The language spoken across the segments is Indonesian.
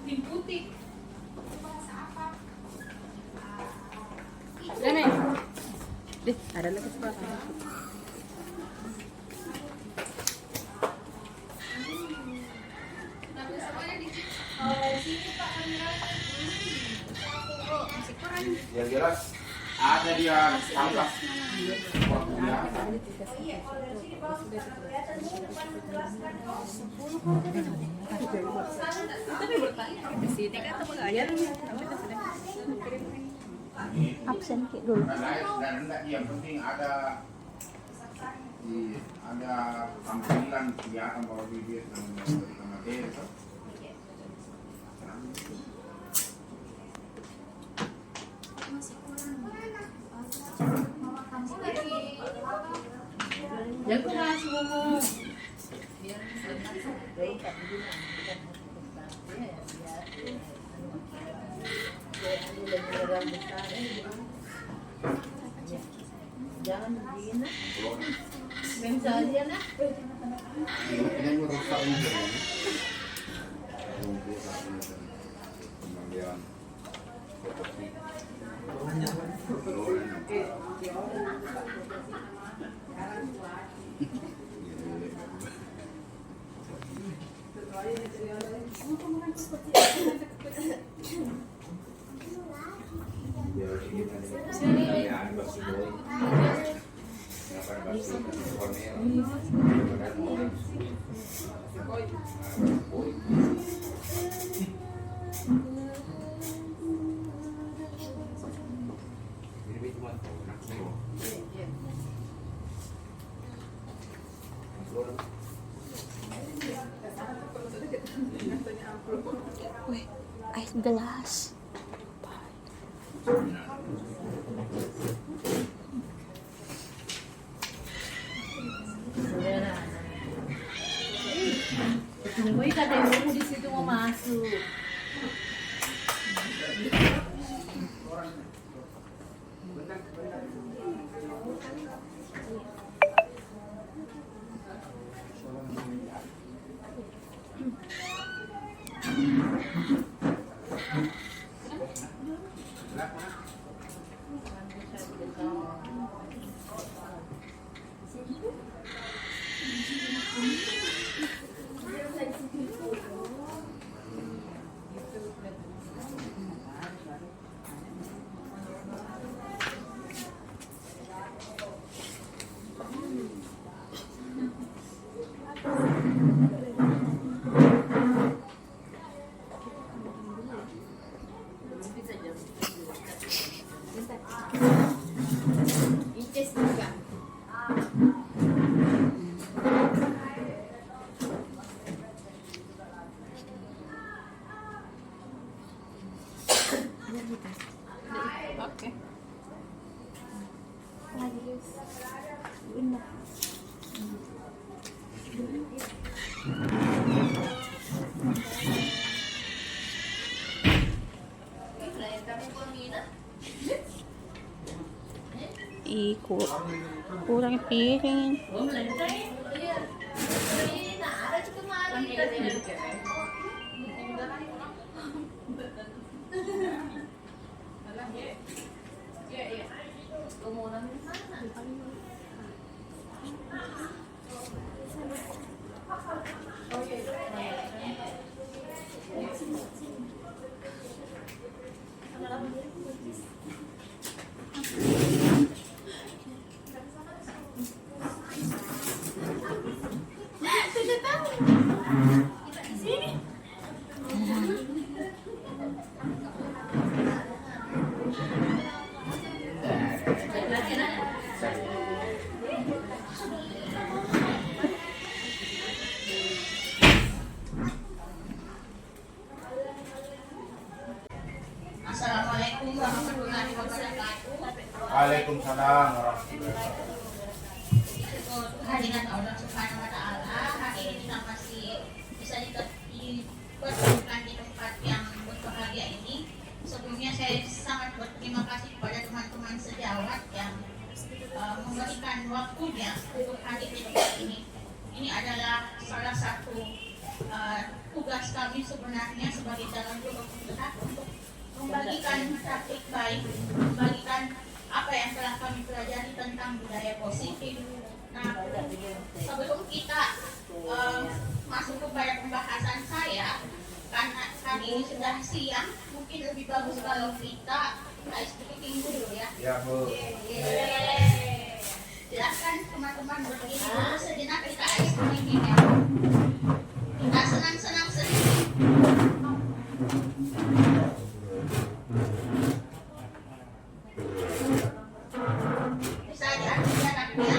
Pink putih. Bahasa apa? Rene. Deh, ada lagi sebelah. Sini Pak kameranya. Oh, masih kurang. Yang jelas ada dia tangkap waktunya. Iya, kalau dari sini Pak sudah kelihatan bukan menjelaskan. Oh, 10 Tapi bertanya di sini kan apa enggak ya? Absen kayak dulu. Dan enggak yang penting ada tampilan kelihatan bahwa dia sedang memberikan materi itu. masih kurang. Ya aku ngasih ngomong. Jangan begini. Bisa aja nah. Ini merusak ini. Kemudian Wih, ais gelas. Tungguin kata ibu di situ mau masuk. Inces juga. Oke. Bunda. Kurang piring. Iya. Ini ada juga kemarin. Assalamualaikum warahmatullahi wabarakatuh. Waalaikumsalam warahmatullahi wabarakatuh. Kehadiran Allah Subhanahu wa taala, hari ini kita masih bisa dipertemukan di tempat yang berbahagia ini. Sebelumnya saya sangat berterima kasih kepada teman-teman sejawat yang memberikan waktunya untuk hadir di tempat ini. Ini adalah salah satu tugas kami sebenarnya anaknya sebagai jalan untuk membagikan praktik baik, membagikan apa yang telah kami pelajari tentang budaya positif. Nah, sebelum kita masuk kepada pembahasan saya, karena hari ini sudah siang, mungkin lebih bagus kalau kita ice breaking dulu ya. Ya, Bu. Silahkan teman-teman berdiri dulu sejenak, kita ice breaking ya. Kita senang-senang sedikit. Bisa aja, ya.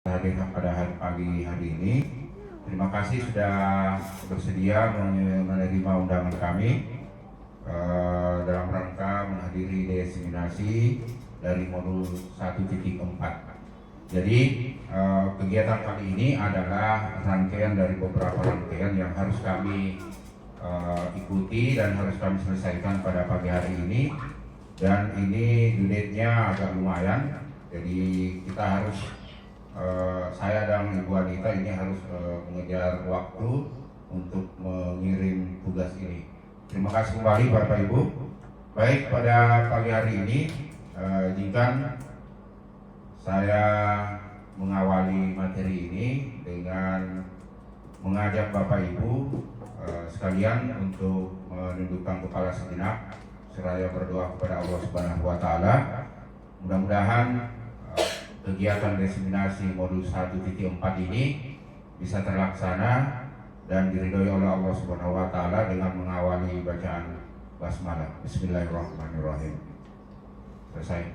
Hadir pada pagi hari ini. Terima kasih sudah bersedia menerima undangan kami dalam rangka menghadiri diseminasi dari modul 1.4. Jadi kegiatan kali ini adalah rangkaian dari beberapa rangkaian yang harus kami ikuti dan harus kami selesaikan pada pagi hari ini. Dan ini due date-nya agak lumayan, jadi kita harus saya dan Ibu Anita ini harus mengejar waktu untuk mengirim tugas ini. Terima kasih kembali Bapak Ibu. Baik, pada pagi hari ini izinkan saya mengawali materi ini dengan mengajak Bapak Ibu sekalian untuk menundukkan kepala sejenak seraya berdoa kepada Allah Subhanahu wa taala. Mudah-mudahan kegiatan diseminasi modul 1.4 ini bisa terlaksana dan diridhoi oleh Allah Subhanahu wa taala dengan mengawali bacaan basmalah. Bismillahirrahmanirrahim. Selesai.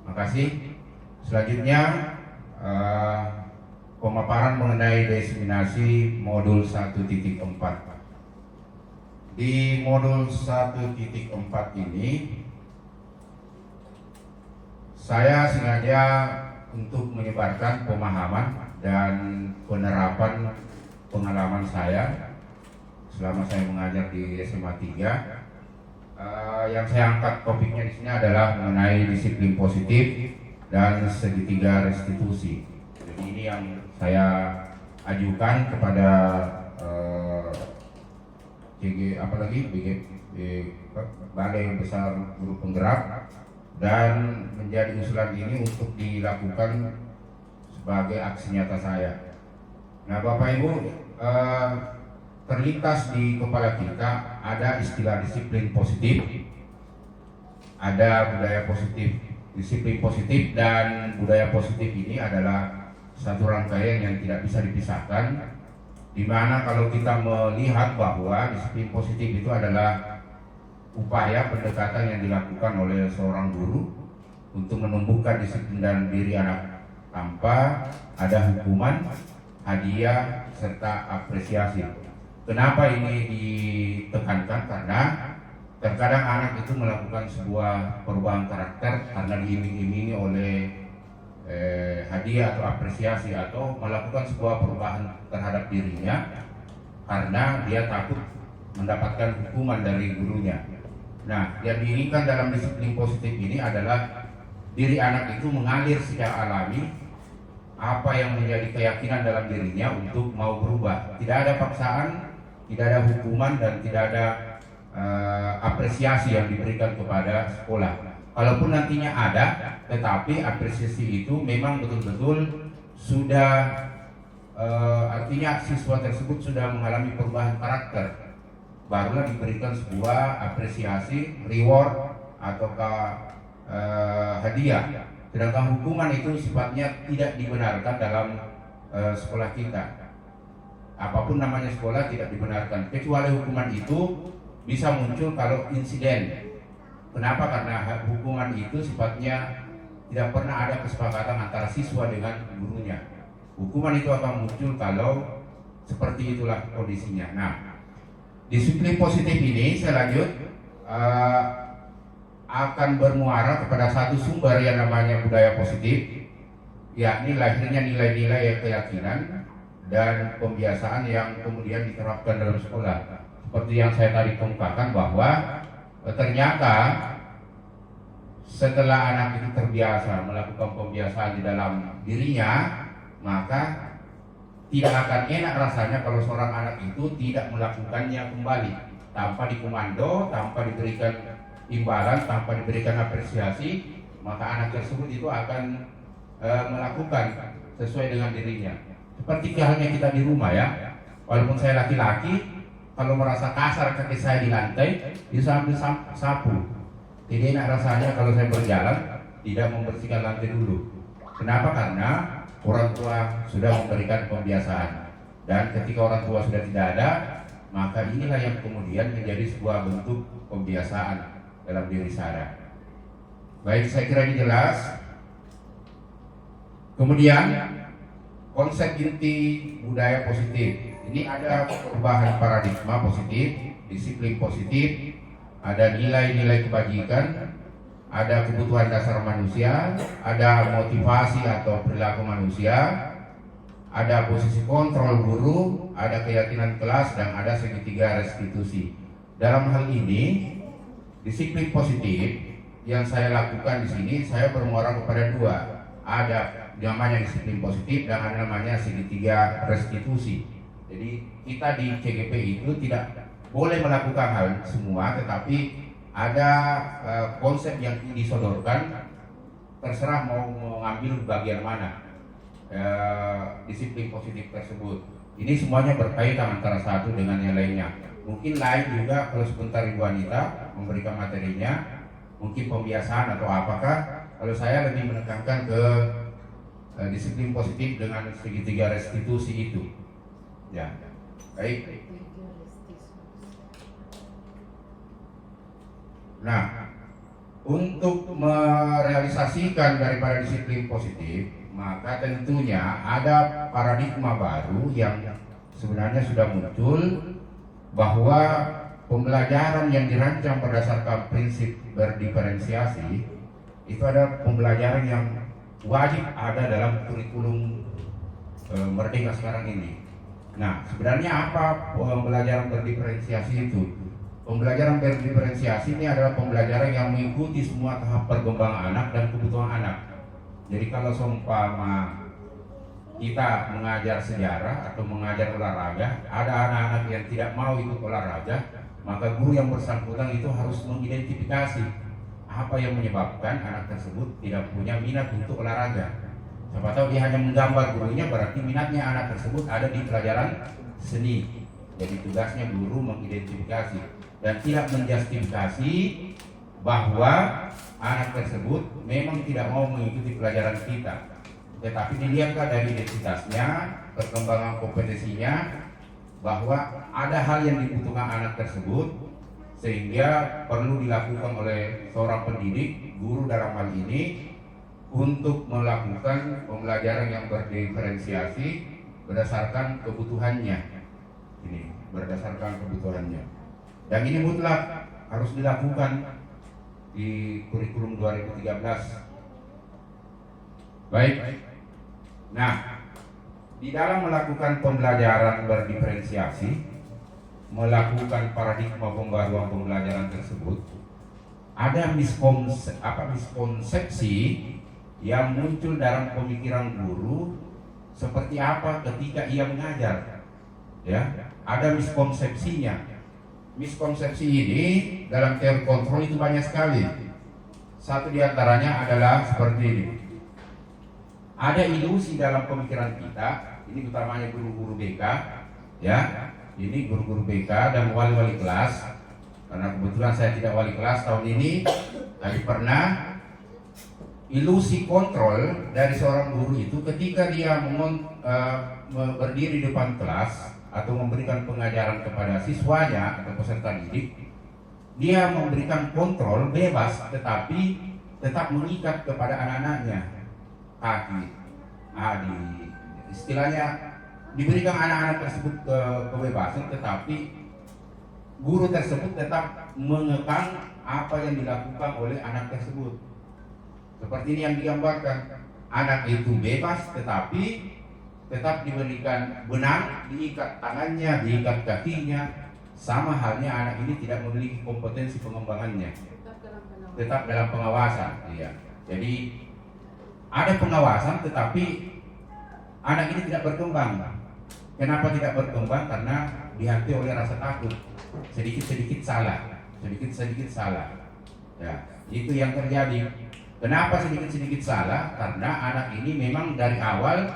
Makasih. Selanjutnya pemaparan mengenai diseminasi modul 1.4. Di modul 1.4 ini saya sengaja untuk menyebarkan pemahaman dan penerapan pengalaman saya selama saya mengajar di SMA 3. Yang saya angkat topiknya di sini adalah mengenai disiplin positif dan segitiga restitusi. Jadi ini yang saya ajukan kepada BG Balai Besar Guru Penggerak dan menjadi usulan ini untuk dilakukan sebagai aksi nyata saya. Nah, Bapak Ibu, terlintas di kepala kita ada istilah disiplin positif, ada budaya positif. Disiplin positif dan budaya positif ini adalah satu rangkaian yang tidak bisa dipisahkan, di mana kalau kita melihat bahwa disiplin positif itu adalah upaya pendekatan yang dilakukan oleh seorang guru untuk menumbuhkan disiplin dalam diri anak tanpa ada hukuman, hadiah, serta apresiasi. Kenapa ini ditekankan? Karena terkadang anak itu melakukan sebuah perubahan karakter karena diiming-imingi oleh hadiah atau apresiasi, atau melakukan sebuah perubahan terhadap dirinya karena dia takut mendapatkan hukuman dari gurunya. Nah, yang diinginkan dalam disiplin positif ini adalah diri anak itu mengalir secara alami apa yang menjadi keyakinan dalam dirinya untuk mau berubah. Tidak ada paksaan, tidak ada hukuman, dan tidak ada apresiasi yang diberikan kepada sekolah. Kalaupun nantinya ada, tetapi apresiasi itu memang betul-betul sudah artinya siswa tersebut sudah mengalami perubahan karakter, barulah diberikan sebuah apresiasi, reward ataukah hadiah. Sedangkan hukuman itu sifatnya tidak dibenarkan dalam sekolah kita. Apapun namanya sekolah tidak dibenarkan, kecuali hukuman itu bisa muncul kalau insiden. Kenapa? Karena hukuman itu sifatnya tidak pernah ada kesepakatan antara siswa dengan gurunya. Hukuman itu akan muncul kalau seperti itulah kondisinya. Nah, disiplin positif ini saya lanjut akan bermuara kepada satu sumber yang namanya budaya positif, yakni lahirnya nilai-nilai keyakinan dan pembiasaan yang kemudian diterapkan dalam sekolah. Seperti yang saya tadi kemukakan bahwa ternyata setelah anak itu terbiasa melakukan pembiasaan di dalam dirinya, maka tidak akan enak rasanya kalau seorang anak itu tidak melakukannya kembali tanpa dikomando, tanpa diberikan imbalan, tanpa diberikan apresiasi. Maka anak tersebut itu akan melakukan sesuai dengan dirinya. Seperti halnya kita di rumah ya, walaupun saya laki-laki, kalau merasa kasar kaki saya di lantai, bisa ambil sapu. Tidak enak rasanya kalau saya berjalan tidak membersihkan lantai dulu. Kenapa? Karena orang tua sudah memberikan pembiasaan, dan ketika orang tua sudah tidak ada, maka inilah yang kemudian menjadi sebuah bentuk pembiasaan dalam diri saya. Baik, saya kira ini jelas. Kemudian konsep inti budaya positif ini ada perubahan paradigma positif, disiplin positif, ada nilai-nilai kebajikan, ada kebutuhan dasar manusia, ada motivasi atau perilaku manusia, ada posisi kontrol guru, ada keyakinan kelas, dan ada segitiga restitusi. Dalam hal ini, disiplin positif yang saya lakukan di sini, saya bermuara kepada dua. Ada namanya disiplin positif dan ada namanya segitiga restitusi. Jadi kita di CGP itu tidak boleh melakukan hal semua, tetapi ada konsep yang disodorkan, terserah mau mengambil bagian mana disiplin positif tersebut. Ini semuanya berkaitan antara satu dengan yang lainnya. Mungkin lain juga kalau sebentar Ibu Anita memberikan materinya, mungkin pembiasaan atau apakah. Kalau saya lebih menekankan ke disiplin positif dengan segitiga restitusi itu. Ya, baik. Nah, untuk merealisasikan daripada disiplin positif, maka tentunya ada paradigma baru yang sebenarnya sudah muncul, bahwa pembelajaran yang dirancang berdasarkan prinsip berdiferensiasi itu ada pembelajaran yang wajib ada dalam kurikulum Merdeka sekarang ini. Nah, sebenarnya apa pembelajaran berdiferensiasi itu? Pembelajaran berdiferensiasi ini adalah pembelajaran yang mengikuti semua tahap perkembangan anak dan kebutuhan anak. Jadi kalau seumpama kita mengajar sejarah atau mengajar olahraga, ada anak-anak yang tidak mau ikut olahraga, maka guru yang bersangkutan itu harus mengidentifikasi apa yang menyebabkan anak tersebut tidak punya minat untuk olahraga. Siapa tahu dia hanya menggambar gurunya, berarti minatnya anak tersebut ada di pelajaran seni. Jadi tugasnya guru mengidentifikasi dan tidak menjustifikasi bahwa anak tersebut memang tidak mau mengikuti pelajaran kita. Tetapi dilihatlah dari identitasnya, perkembangan kompetensinya, bahwa ada hal yang dibutuhkan anak tersebut sehingga perlu dilakukan oleh seorang pendidik, guru dalam hal ini, untuk melakukan pembelajaran yang berdiferensiasi berdasarkan kebutuhannya. Ini berdasarkan kebutuhannya. Dan ini mutlak harus dilakukan di kurikulum 2013. Baik. Nah, di dalam melakukan pembelajaran berdiferensiasi, melakukan paradigma pembaruan pembelajaran tersebut, ada miskonsepsi yang muncul dalam pemikiran guru seperti apa ketika ia mengajar. Ya, ada miskonsepsinya. Miskonsepsi ini dalam teori kontrol itu banyak sekali. Satu di antaranya adalah seperti ini. Ada ilusi dalam pemikiran kita, ini utamanya guru-guru BK, ya. Ini guru-guru BK dan wali-wali kelas. Karena kebetulan saya tidak wali kelas tahun ini, tapi pernah ilusi kontrol dari seorang guru itu ketika dia berdiri di depan kelas atau memberikan pengajaran kepada siswanya atau peserta didik, dia memberikan kontrol bebas tetapi tetap mengikat kepada anak-anaknya. Kaki, istilahnya diberikan anak-anak tersebut kebebasan, tetapi guru tersebut tetap mengekang apa yang dilakukan oleh anak tersebut. Seperti ini yang digambarkan, anak itu bebas tetapi tetap diberikan benang, diikat tangannya, diikat kakinya. Sama halnya anak ini tidak memiliki kompetensi pengembangannya, tetap dalam pengawasan. Iya. Jadi ada pengawasan tetapi anak ini tidak berkembang. Kenapa tidak berkembang? Karena dihantui oleh rasa takut, sedikit-sedikit salah, sedikit-sedikit salah. Ya, itu yang terjadi. Kenapa sedikit-sedikit salah? Karena anak ini memang dari awal,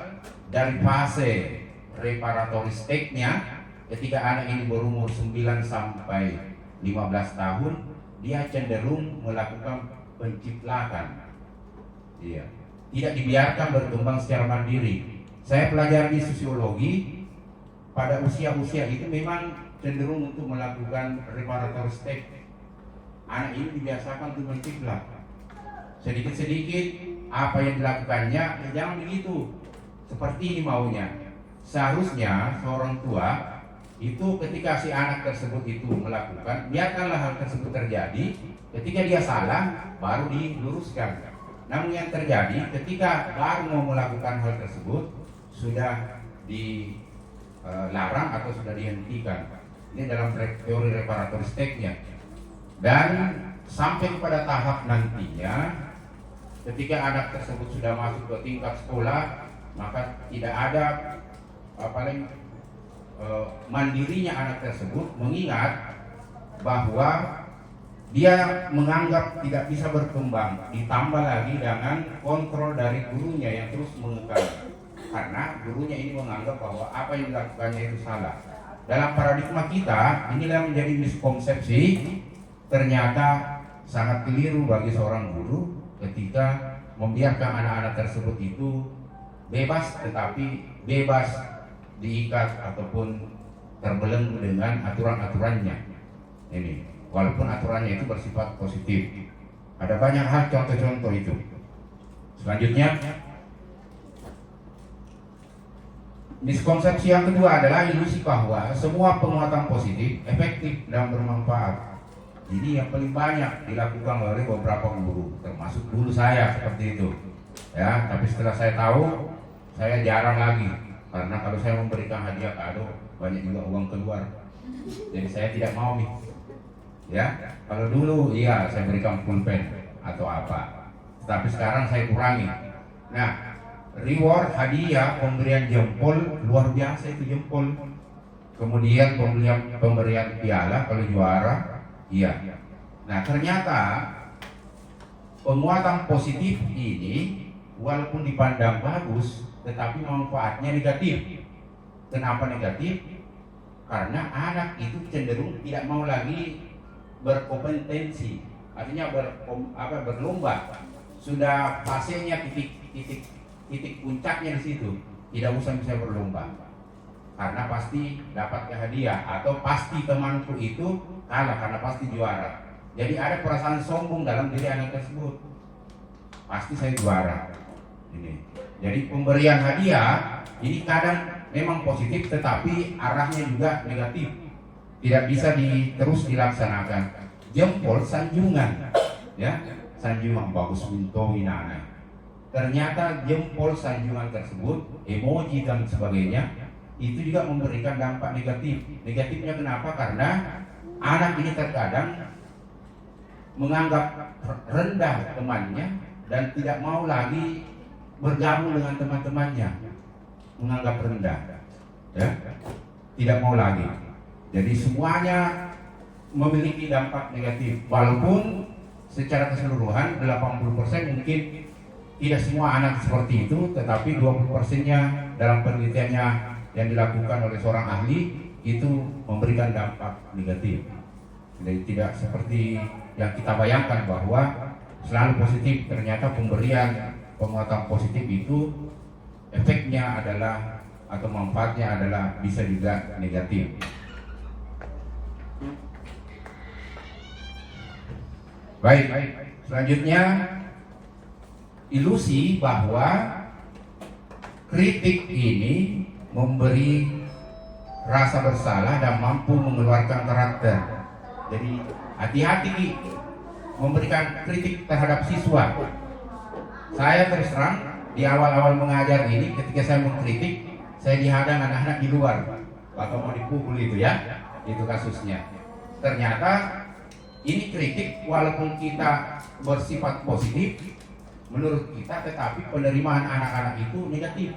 dari fase reparatory stage-nya, ketika anak ini berumur 9 sampai 15 tahun, dia cenderung melakukan penciplakan. Iya. Tidak dibiarkan berkembang secara mandiri. Saya pelajari sosiologi, pada usia-usia itu memang cenderung untuk melakukan reparatory stage. Anak ini dibiasakan untuk menciplak. Sedikit-sedikit apa yang dilakukannya, jangan begitu. Seperti ini maunya. Seharusnya seorang tua itu ketika si anak tersebut itu melakukan, biarkanlah hal tersebut terjadi. Ketika dia salah, baru diluruskan. Namun yang terjadi ketika baru mau melakukan hal tersebut, sudah dilarang atau sudah dihentikan. Ini dalam teori reparatory stage-nya. Dan sampai kepada tahap nantinya, ketika anak tersebut sudah masuk ke tingkat sekolah, maka tidak ada mandirinya anak tersebut, mengingat bahwa dia menganggap tidak bisa berkembang, ditambah lagi dengan kontrol dari gurunya yang terus mengekang, karena gurunya ini menganggap bahwa apa yang dilakukannya itu salah. Dalam paradigma kita, inilah menjadi miskonsepsi, ternyata sangat keliru bagi seorang guru ketika membiarkan anak-anak tersebut itu bebas, tetapi bebas diikat ataupun terbelenggu dengan aturan-aturannya. Ini, walaupun aturannya itu bersifat positif. Ada banyak hal contoh-contoh itu. Selanjutnya, miskonsepsi yang kedua adalah ilusi bahwa semua penguatan positif efektif dan bermanfaat. Ini yang paling banyak dilakukan oleh beberapa guru, termasuk dulu saya seperti itu. Ya, tapi setelah saya tahu, saya jarang lagi, karena kalau saya memberikan hadiah kado, banyak juga uang keluar. Jadi saya tidak mau nih. Ya, kalau dulu iya saya berikan pulpen atau apa, tapi sekarang saya kurangi. Nah, reward, hadiah, pemberian jempol, luar biasa itu jempol. Kemudian pemberian piala kalau juara, iya. Nah, ternyata penguatan positif ini walaupun dipandang bagus, tetapi manfaatnya negatif. Kenapa negatif? Karena anak itu cenderung tidak mau lagi berkompetensi, artinya berlomba. Sudah fasenya titik puncaknya di situ, tidak usah bisa berlomba. Karena pasti dapat hadiah atau pasti temanku itu kalah karena pasti juara. Jadi ada perasaan sombong dalam diri anak tersebut. Pasti saya juara. Ini. Jadi pemberian hadiah ini kadang memang positif, tetapi arahnya juga negatif. Tidak bisa terus dilaksanakan. Jempol sanjungan, ya, sanjungan bagus minto winana. Ternyata jempol sanjungan tersebut, emoji dan sebagainya, itu juga memberikan dampak negatif. Negatifnya kenapa? Karena anak ini terkadang menganggap rendah temannya dan tidak mau lagi bergabung dengan teman-temannya, menganggap rendah, ya, tidak mau lagi. Jadi semuanya memiliki dampak negatif. Walaupun secara keseluruhan 80% mungkin tidak semua anak seperti itu, tetapi 20%-nya dalam penelitiannya yang dilakukan oleh seorang ahli itu memberikan dampak negatif. Jadi tidak seperti yang kita bayangkan bahwa selalu positif. Ternyata pemberian penguatan positif itu efeknya adalah atau manfaatnya adalah bisa juga negatif. Baik, selanjutnya ilusi bahwa kritik ini memberi rasa bersalah dan mampu mengeluarkan karakter. Jadi hati-hati memberikan kritik terhadap siswa. Saya terus terang di awal-awal mengajar ini, ketika saya mengkritik, saya dihadang anak-anak di luar, atau mau dipukul itu ya, itu kasusnya. Ternyata ini kritik walaupun kita bersifat positif menurut kita, tetapi penerimaan anak-anak itu negatif.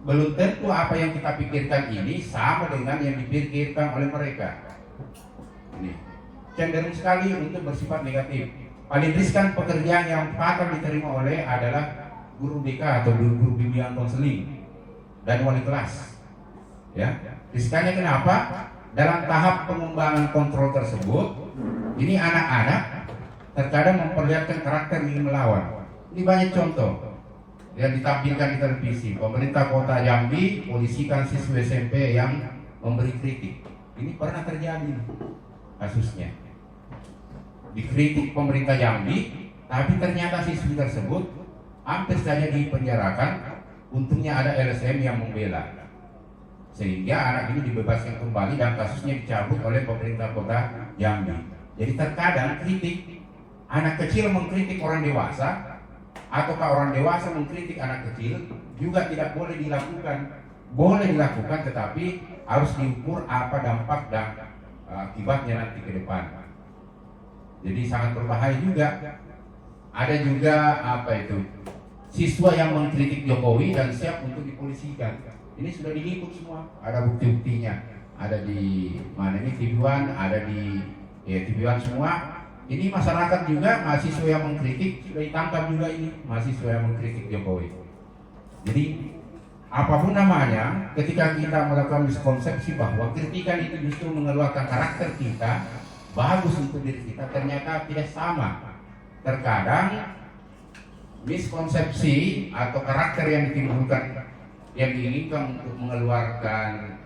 Belum tentu apa yang kita pikirkan ini sama dengan yang dipikirkan oleh mereka. Ini cenderung sekali untuk bersifat negatif. Paling riskan pekerjaan yang fatal diterima oleh adalah guru BK atau guru bimbingan konseling dan wali kelas. Ya, riskannya kenapa? Dalam tahap pengembangan kontrol tersebut, ini anak-anak terkadang memperlihatkan karakter ingin melawan. Ini banyak contoh yang ditampilkan di televisi. Pemerintah Kota Jambi polisikan siswa SMP yang memberi kritik. Ini pernah terjadi kasusnya. Dikritik pemerintah Jambi, tapi ternyata siswi tersebut hampir saja dipenjarakan. Untungnya ada LSM yang membela, sehingga anak ini dibebaskan kembali dan kasusnya dicabut oleh pemerintah Kota Jambi. Jadi terkadang kritik anak kecil mengkritik orang dewasa, ataukah orang dewasa mengkritik anak kecil juga tidak boleh dilakukan. Boleh dilakukan, tetapi harus diukur apa dampak dan akibatnya nanti ke depan. Jadi sangat berbahaya juga. Ada juga siswa yang mengkritik Jokowi dan siap untuk dipolisikan. Ini sudah diliput semua, ada bukti-buktinya. Ada di mana ini, TV One, ada di TV One semua. Ini masyarakat juga, mahasiswa yang mengkritik sudah ditangkap juga, ini mahasiswa yang mengkritik Jokowi. Jadi apapun namanya, ketika kita melakukan miskonsepsi bahwa kritikan itu justru mengeluarkan karakter kita, bagus untuk diri kita, ternyata tidak sama. Terkadang miskonsepsi atau karakter yang ditimbulkan, yang diinginkan untuk mengeluarkan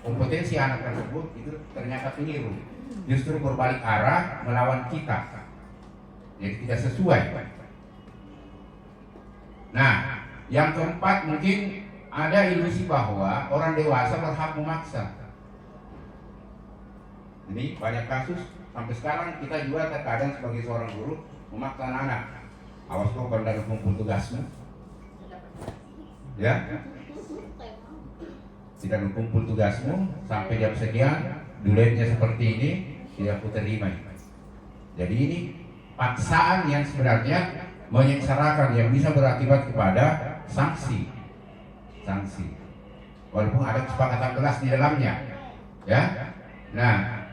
kompetensi anak tersebut, itu ternyata keliru. Justru berbalik arah melawan kita. Jadi tidak sesuai. Nah, yang keempat, mungkin ada ilusi bahwa orang dewasa berhak memaksa. Ini banyak kasus sampai sekarang kita juga terkadang sebagai seorang guru memaksa anak. Awas kau kalau dari kumpul tugasmu, ya, tidak kumpul tugasmu sampai jam sekian, duitnya seperti ini, tidak aku terima. Jadi ini paksaan yang sebenarnya menyengsarakan, yang bisa berakibat kepada sanksi. Walaupun ada kesepakatan kelas di dalamnya, ya. Nah,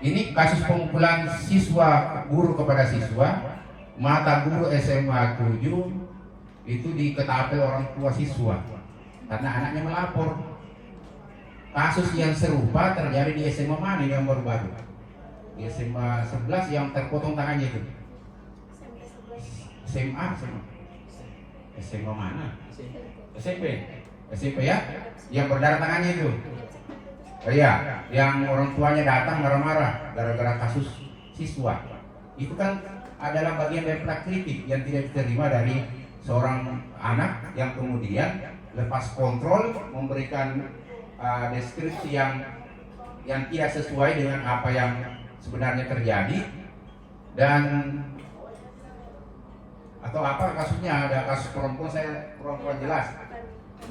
Ini kasus pemukulan siswa guru kepada siswa, mata guru SMA 7 itu diketahui orang tua siswa karena anaknya melapor. Kasus yang serupa terjadi di SMA mana yang baru-baru? Di SMA 11 yang terpotong tangannya itu. SMA mana? SMP ya, yang berdarah tangannya itu. Iya, yang orang tuanya datang marah-marah gara-gara kasus siswa. Itu kan adalah bagian dari prakritik yang tidak diterima dari seorang anak yang kemudian lepas kontrol memberikan deskripsi yang tidak sesuai dengan apa yang sebenarnya terjadi. Dan atau apa kasusnya, ada kasus perempuan jelas,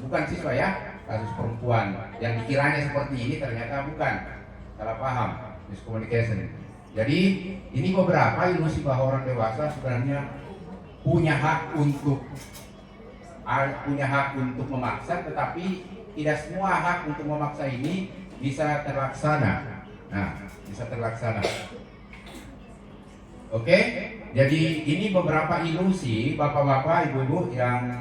bukan siswa ya, kasus perempuan yang dikiranya seperti ini ternyata bukan, salah paham, miscommunication. Jadi ini beberapa ilusi bahwa orang dewasa sebenarnya punya hak untuk memaksa, tetapi tidak semua hak untuk memaksa ini bisa terlaksana. Oke, jadi ini beberapa ilusi bapak-bapak, ibu-ibu yang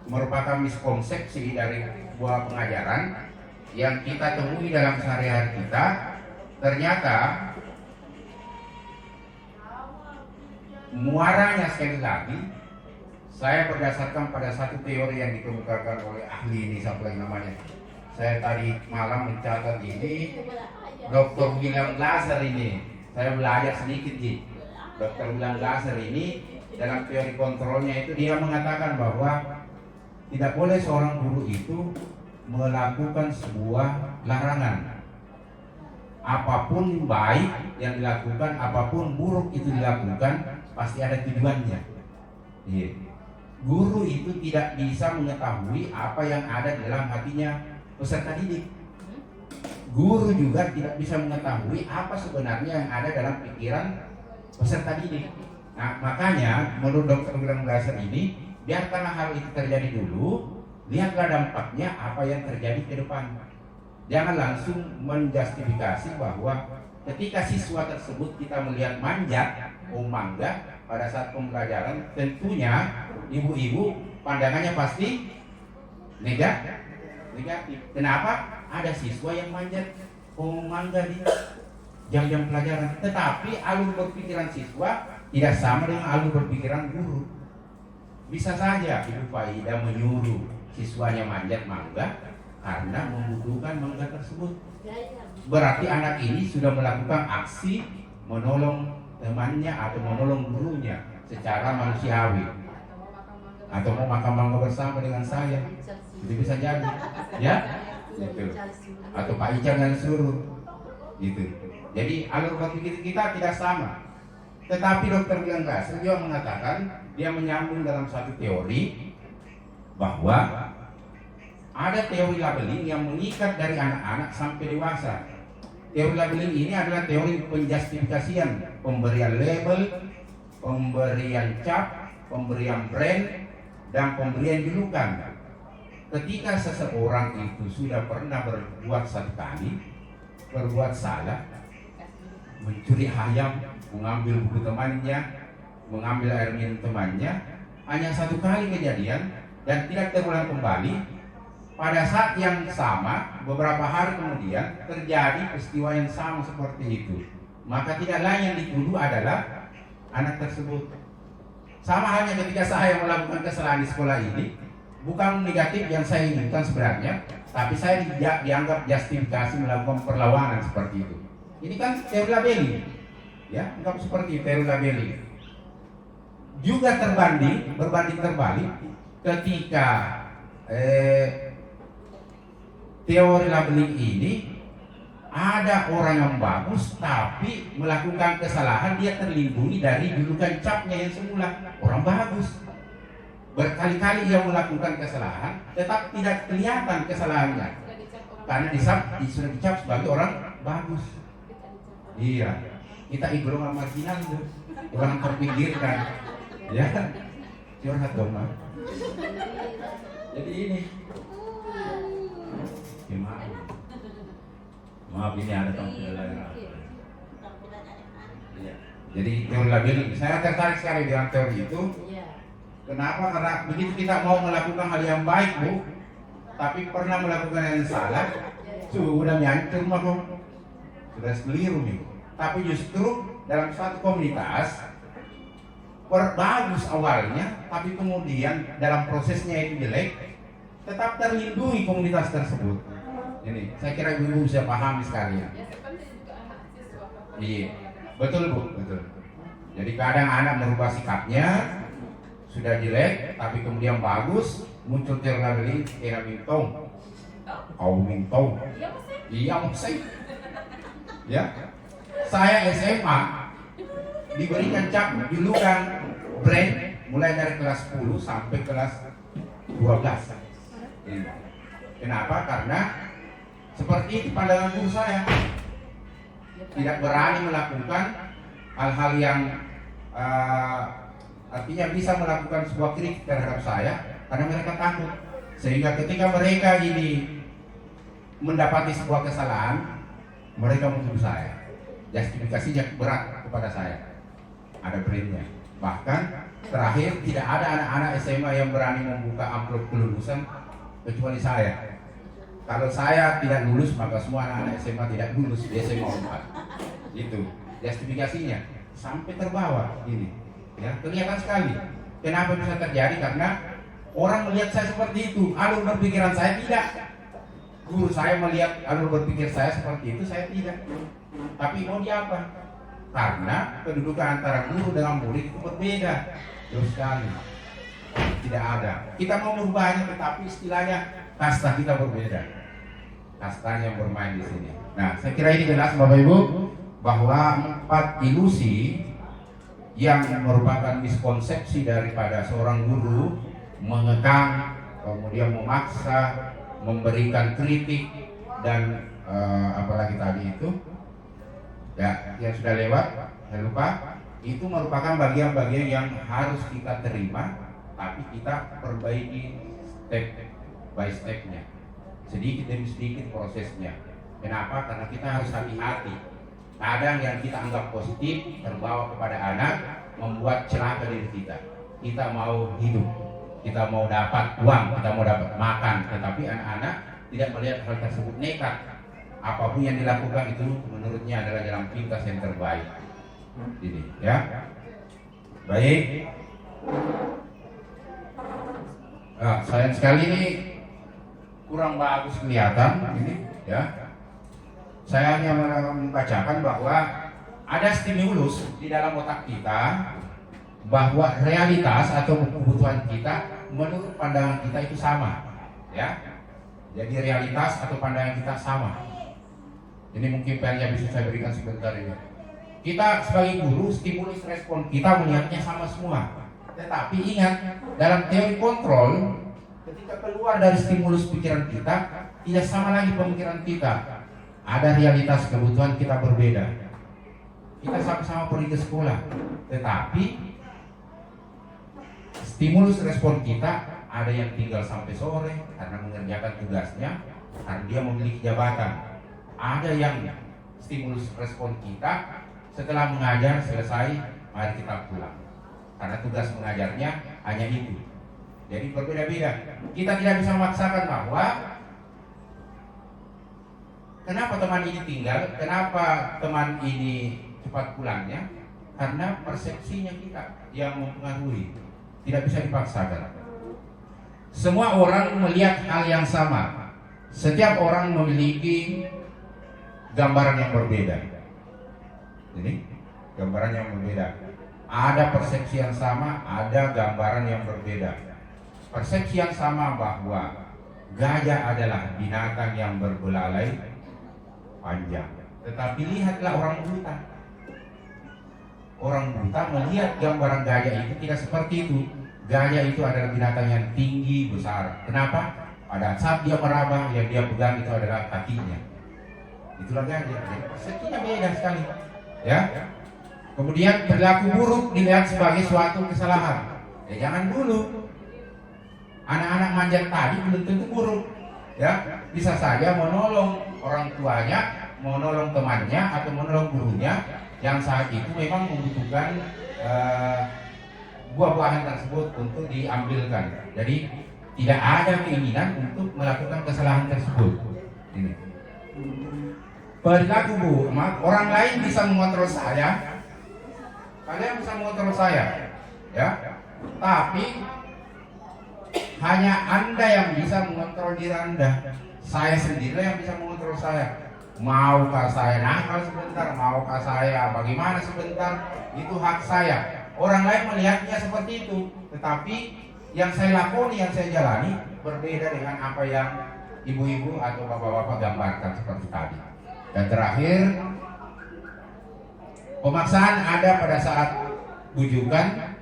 merupakan miskonsepsi dari sebuah pengajaran yang kita temui dalam sehari-hari kita. Ternyata muaranya sekali lagi saya berdasarkan pada satu teori yang dikemukakan oleh ahli ini, siapa yang namanya? Saya tadi malam mencatat ini, Dr. William Glasser ini. Saya belajar sedikit Ji. Dr. William Glasser ini dalam teori kontrolnya itu dia mengatakan bahwa tidak boleh seorang guru itu melakukan sebuah larangan. Apapun baik yang dilakukan, apapun buruk itu dilakukan, pasti ada tujuannya. Guru itu tidak bisa mengetahui apa yang ada di dalam hatinya peserta didik. Guru juga tidak bisa mengetahui apa sebenarnya yang ada dalam pikiran peserta didik. Nah, makanya menurut Dr. William Glasser ini, biarkanlah hal itu terjadi dulu, lihatlah dampaknya apa yang terjadi ke depan. Jangan langsung menjustifikasi bahwa ketika siswa tersebut kita melihat manjat, mangga pada saat pembelajaran, tentunya ibu-ibu pandangannya pasti negatif. Kenapa? Ada siswa yang manjat, mangga di jam-jam pelajaran. Tetapi alur berpikiran siswa tidak sama dengan alur berpikiran guru. Bisa saja Ibu Faida menyuruh siswanya manjat mangga karena membutuhkan mangga tersebut. Berarti anak ini sudah melakukan aksi menolong temannya atau menolong gurunya secara manusiawi, atau mau makan mangga bersama dengan saya. Itu bisa jadi, ya, gitu. Atau Pak Ican yang suruh, gitu. Jadi alur berpikir kita tidak sama. Tetapi Dr. William Glasser juga mengatakan, dia menyambung dalam satu teori bahwa ada teori labeling yang mengikat dari anak-anak sampai dewasa. Teori labeling ini adalah teori penjustifikasian, pemberian label, pemberian cap, pemberian brand, dan pemberian julukan. Ketika seseorang itu sudah pernah berbuat satu kali, berbuat salah, mencuri ayam, mengambil buku temannya, mengambil air minum temannya, hanya satu kali kejadian dan tidak terulang kembali. Pada saat yang sama, beberapa hari kemudian terjadi peristiwa yang sama seperti itu, maka tidak lain yang dituduh adalah anak tersebut. Sama halnya ketika saya melakukan kesalahan di sekolah ini, bukan negatif yang saya inginkan sebenarnya, tapi saya dianggap justifikasi melakukan perlawanan seperti itu. Ini kan teori labeling, ya, anggap seperti teori labeling. Juga berbanding terbalik ketika teori labeling ini ada orang yang bagus tapi melakukan kesalahan, dia terlindungi dari julukan capnya yang semula orang bagus. Berkali-kali ia melakukan kesalahan, tetap tidak kelihatan kesalahannya karena sudah dicap sebagai orang bagus. Iya, kita golongan marginal tuh, orang terpinggirkan, ya, curhat dong, Mak. Jadi ini, maaf ini ada tamu lain. Jadi teori labeling, saya tertarik sekali dengan teori itu. Iya. Kenapa? Karena begitu kita mau melakukan hal yang baik, Bu, tapi pernah melakukan yang salah, sudah nyancur mah, sudah keliru nih. Tapi justru dalam suatu komunitas bagus awalnya, tapi kemudian dalam prosesnya itu jelek, tetap terlindungi komunitas tersebut. Ini saya kira ibu bisa pahami sekalian. Iya, betul Bu, betul. Jadi kadang anak merubah sikapnya, sudah jelek, tapi kemudian bagus, muncul teori kira mintong, kau mintong, iya musik, ya. Saya SMA diberikan julukan brand mulai dari kelas 10 sampai kelas 12. Kenapa? Karena seperti itu pandangan guru saya, tidak berani melakukan hal-hal yang artinya bisa melakukan sebuah kritik terhadap saya karena mereka takut. Sehingga ketika mereka ini mendapati sebuah kesalahan, mereka menuduh saya. Justifikasinya berat kepada saya. Ada brandnya. Bahkan terakhir tidak ada anak-anak SMA yang berani membuka amplop kelulusan kecuali saya. Kalau saya tidak lulus, maka semua anak-anak SMA tidak lulus di SMA 4. Itu justifikasinya sampai terbawa ini. Ya, kelihatan sekali. Kenapa bisa terjadi? Karena orang melihat saya seperti itu, alur berpikiran saya tidak. Guru saya melihat alur berpikir saya seperti itu, saya tidak. Tapi mau di apa? Karena kedudukan antara guru dengan murid itu berbeda. Terus sekali. Tidak ada. Kita mau merubahnya, tetapi istilahnya kasta kita berbeda. Kastanya yang bermain di sini. Nah, saya kira ini jelas Bapak Ibu bahwa 4 ilusi yang merupakan miskonsepsi daripada seorang guru mengekang, kemudian memaksa, memberikan kritik dan apalagi tadi itu ya yang sudah lewat, saya lupa, itu merupakan bagian-bagian yang harus kita terima, tapi kita perbaiki step by stepnya, sedikit demi sedikit prosesnya. Kenapa? Karena kita harus hati-hati. Kadang yang kita anggap positif terbawa kepada anak membuat celaka diri kita. Kita mau hidup, kita mau dapat uang, kita mau dapat makan, tetapi anak-anak tidak melihat hal tersebut, nekat. Apapun yang dilakukan itu menurutnya adalah jalan pintas yang terbaik. Ini, ya. Baik. Nah, sayang sekali ini kurang bagus kelihatan ini, ya. Saya hanya membacakan bahwa ada stimulus di dalam otak kita bahwa realitas atau kebutuhan kita menurut pandangan kita itu sama, ya. Jadi realitas atau pandangan kita sama. Ini mungkin PR-nya bisa saya berikan sebentar ini. Kita sebagai guru, stimulus respon kita melihatnya sama semua. Tetapi ingat, dalam teori kontrol, ketika keluar dari stimulus pikiran kita, tidak sama lagi pemikiran kita. Ada realitas kebutuhan kita berbeda. Kita sama-sama pergi ke sekolah, tetapi stimulus respon kita ada yang tinggal sampai sore karena mengerjakan tugasnya, karena dia memiliki jabatan. Ada yang stimulus respon kita setelah mengajar selesai, mari kita pulang, karena tugas mengajarnya hanya itu. Jadi berbeda-beda. Kita tidak bisa memaksakan bahwa kenapa teman ini tinggal, kenapa teman ini cepat pulangnya, karena persepsinya kita yang mempengaruhi. Tidak bisa dipaksakan. Semua orang melihat hal yang sama. Setiap orang memiliki gambaran yang berbeda. Ini gambaran yang berbeda. Ada persepsi yang sama, ada gambaran yang berbeda. Persepsi yang sama bahwa gajah adalah binatang yang berbelalai panjang. Tetapi lihatlah orang buta. Orang buta melihat gambaran gajah itu tidak seperti itu. Gajah itu adalah binatang yang tinggi, besar. Kenapa? Pada saat dia meraba, yang dia pegang itu adalah kakinya. Itulah gajah. Persepsinya beda sekali. Ya. Kemudian perilaku buruk dilihat sebagai suatu kesalahan. Ya jangan dulu. Anak-anak manjat tadi belum tentu buruk. Ya, bisa saja menolong orang tuanya mau nolong temannya atau menolong gurunya yang saat itu memang membutuhkan buah-buahan tersebut untuk diambilkan. Jadi tidak ada keinginan untuk melakukan kesalahan tersebut. Ini. Perilaku Bu, orang lain bisa mengontrol saya, kalian bisa mengontrol saya, ya. Tapi hanya Anda yang bisa mengontrol diri Anda. Saya sendiri yang bisa mengontrol saya. Maukah saya nakal sebentar, maukah saya bagaimana sebentar, itu hak saya. Orang lain melihatnya seperti itu, tetapi yang saya lakoni, yang saya jalani berbeda dengan apa yang ibu-ibu atau bapak-bapak gambarkan seperti tadi. Dan terakhir, pemaksaan ada pada saat bujukan.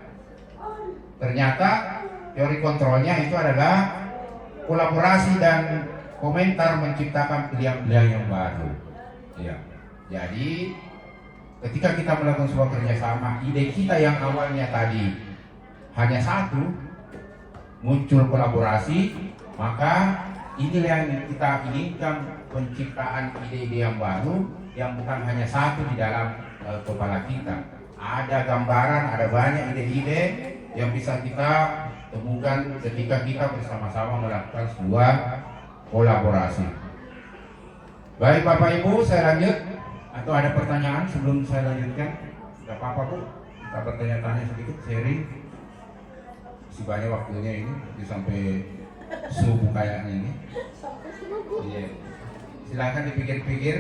Ternyata teori kontrolnya itu adalah kolaborasi dan komentar menciptakan pilihan-pilihan yang baru. Ya. Jadi ketika kita melakukan sebuah kerjasama, ide kita yang awalnya tadi hanya satu, muncul kolaborasi, maka inilah yang kita inginkan, penciptaan ide-ide yang baru yang bukan hanya satu di dalam kepala kita. Ada gambaran, ada banyak ide-ide yang bisa kita temukan ketika kita bersama-sama melakukan sebuah kolaborasi. Baik Bapak Ibu, saya lanjut. Atau ada pertanyaan sebelum saya lanjutkan? Tidak apa-apa Bu, kita bertanya-tanya sedikit, sharing. Masih banyak waktunya ini, sampai subuh kayaknya ini. Iya. Silakan dipikir-pikir.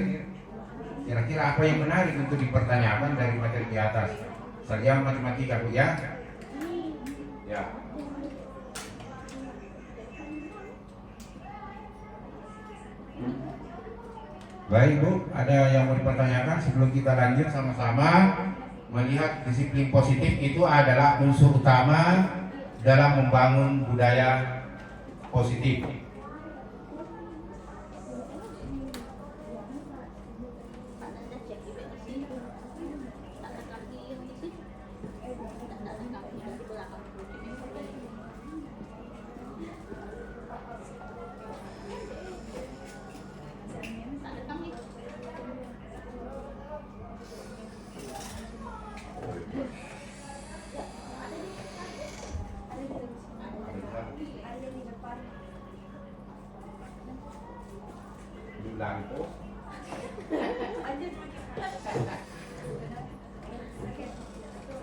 Kira-kira apa yang menarik untuk dipertanyakan dari materi di atas? Sarjana matematika Bu ya? Ya. Baik Bu, ada yang mau dipertanyakan sebelum kita lanjut sama-sama melihat disiplin positif itu adalah unsur utama dalam membangun budaya positif.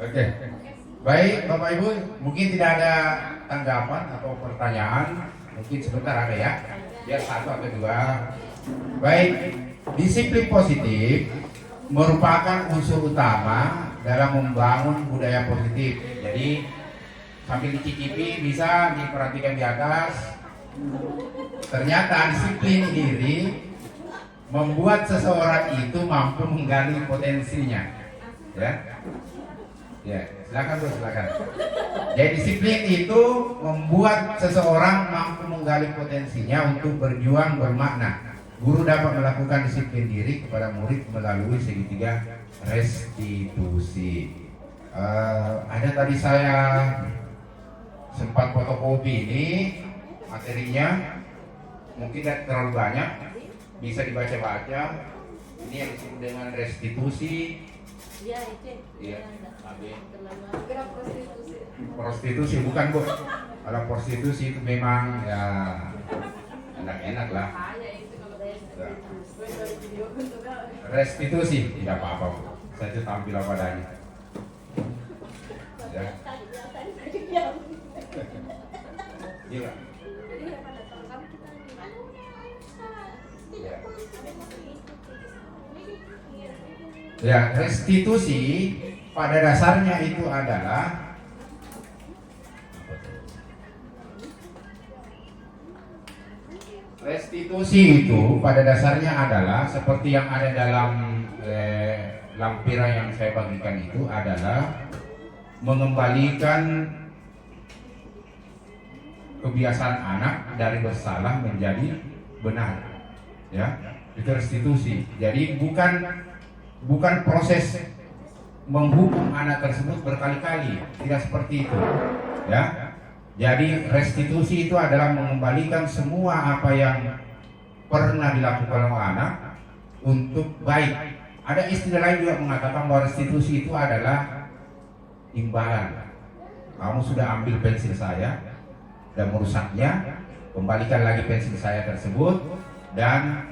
Oke, baik Bapak Ibu, mungkin tidak ada tanggapan atau pertanyaan, mungkin sebentar ada ya, biar satu atau dua. Baik, disiplin positif merupakan unsur utama dalam membangun budaya positif. Jadi sambil dicicipi bisa diperhatikan di atas. Ternyata disiplin diri membuat seseorang itu mampu menggali potensinya, ya. Ya, silakan Bu, silakan. Jadi disiplin itu membuat seseorang mampu menggali potensinya untuk berjuang bermakna. Guru dapat melakukan disiplin diri kepada murid melalui segitiga restitusi. Ada tadi saya sempat fotokopi ini materinya, mungkin tidak terlalu banyak, bisa dibaca-baca. Ini yang disebut dengan restitusi. Iya, itu. Iya. Kira prostitusi. Prostitusi bukan Bu. Kalau prostitusi itu memang ya enak-enak lah. Restitusi tidak apa-apa Bu. Saya itu tampil apa adanya. Ya. Iya. Ya, restitusi pada dasarnya itu adalah seperti yang ada dalam lampiran yang saya bagikan itu adalah mengembalikan kebiasaan anak dari bersalah menjadi benar. Ya, itu restitusi. Jadi bukan proses menghukum anak tersebut berkali-kali, tidak seperti itu, ya. Jadi restitusi itu adalah mengembalikan semua apa yang pernah dilakukan oleh anak untuk baik. Ada istilah lain juga mengatakan bahwa restitusi itu adalah imbalan. Kamu sudah ambil pensil saya dan merusaknya, kembalikan lagi pensil saya tersebut dan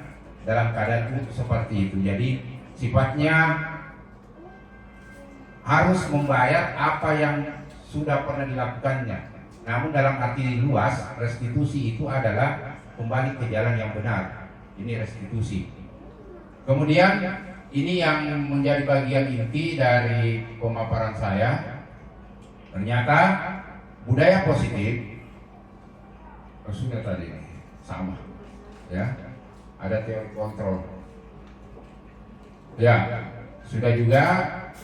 dalam keadaan utuh seperti itu. Jadi sifatnya harus membayar apa yang sudah pernah dilakukannya. Namun dalam arti luas, restitusi itu adalah kembali ke jalan yang benar. Ini restitusi. Kemudian ini yang menjadi bagian inti dari pemaparan saya. Ternyata budaya positif sudah tadi sama, ya. Ada teori kontrol, ya. Sudah juga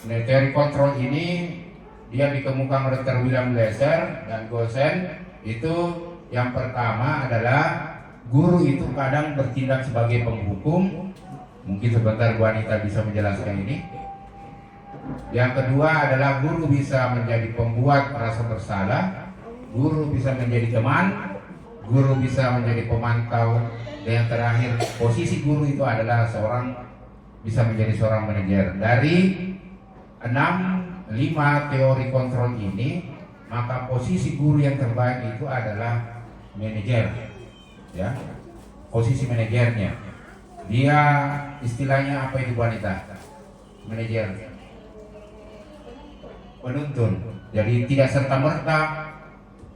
teori kontrol ini dia dikemukakan oleh William Lesser dan Gosen. Itu yang pertama adalah guru itu kadang bertindak sebagai penghukum. Mungkin sebentar Bu Anita bisa menjelaskan ini. Yang kedua adalah guru bisa menjadi pembuat rasa bersalah, guru bisa menjadi teman, guru bisa menjadi pemantau, dan yang terakhir posisi guru itu adalah bisa menjadi seorang manajer. Dari 5 teori kontrol ini, maka posisi guru yang terbaik itu adalah manajer, ya, posisi manajernya. Dia istilahnya apa itu wanita? Manajer, penuntun. Jadi tidak serta-merta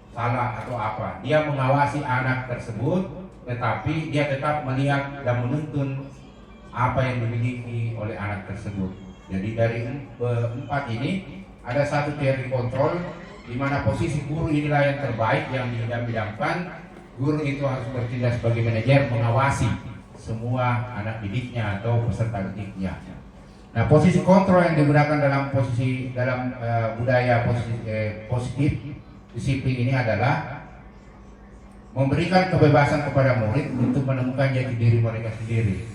salah atau apa. Dia mengawasi anak tersebut, tetapi dia tetap melihat dan menuntun apa yang dimiliki oleh anak tersebut. Jadi dari 4 ini ada satu teori kontrol di mana posisi guru inilah yang terbaik yang diidam-idamkan. Guru itu harus bertindak sebagai manajer, mengawasi semua anak didiknya atau peserta didiknya. Nah, posisi kontrol yang digunakan dalam budaya positif disiplin ini adalah memberikan kebebasan kepada murid untuk menemukan jati diri mereka sendiri.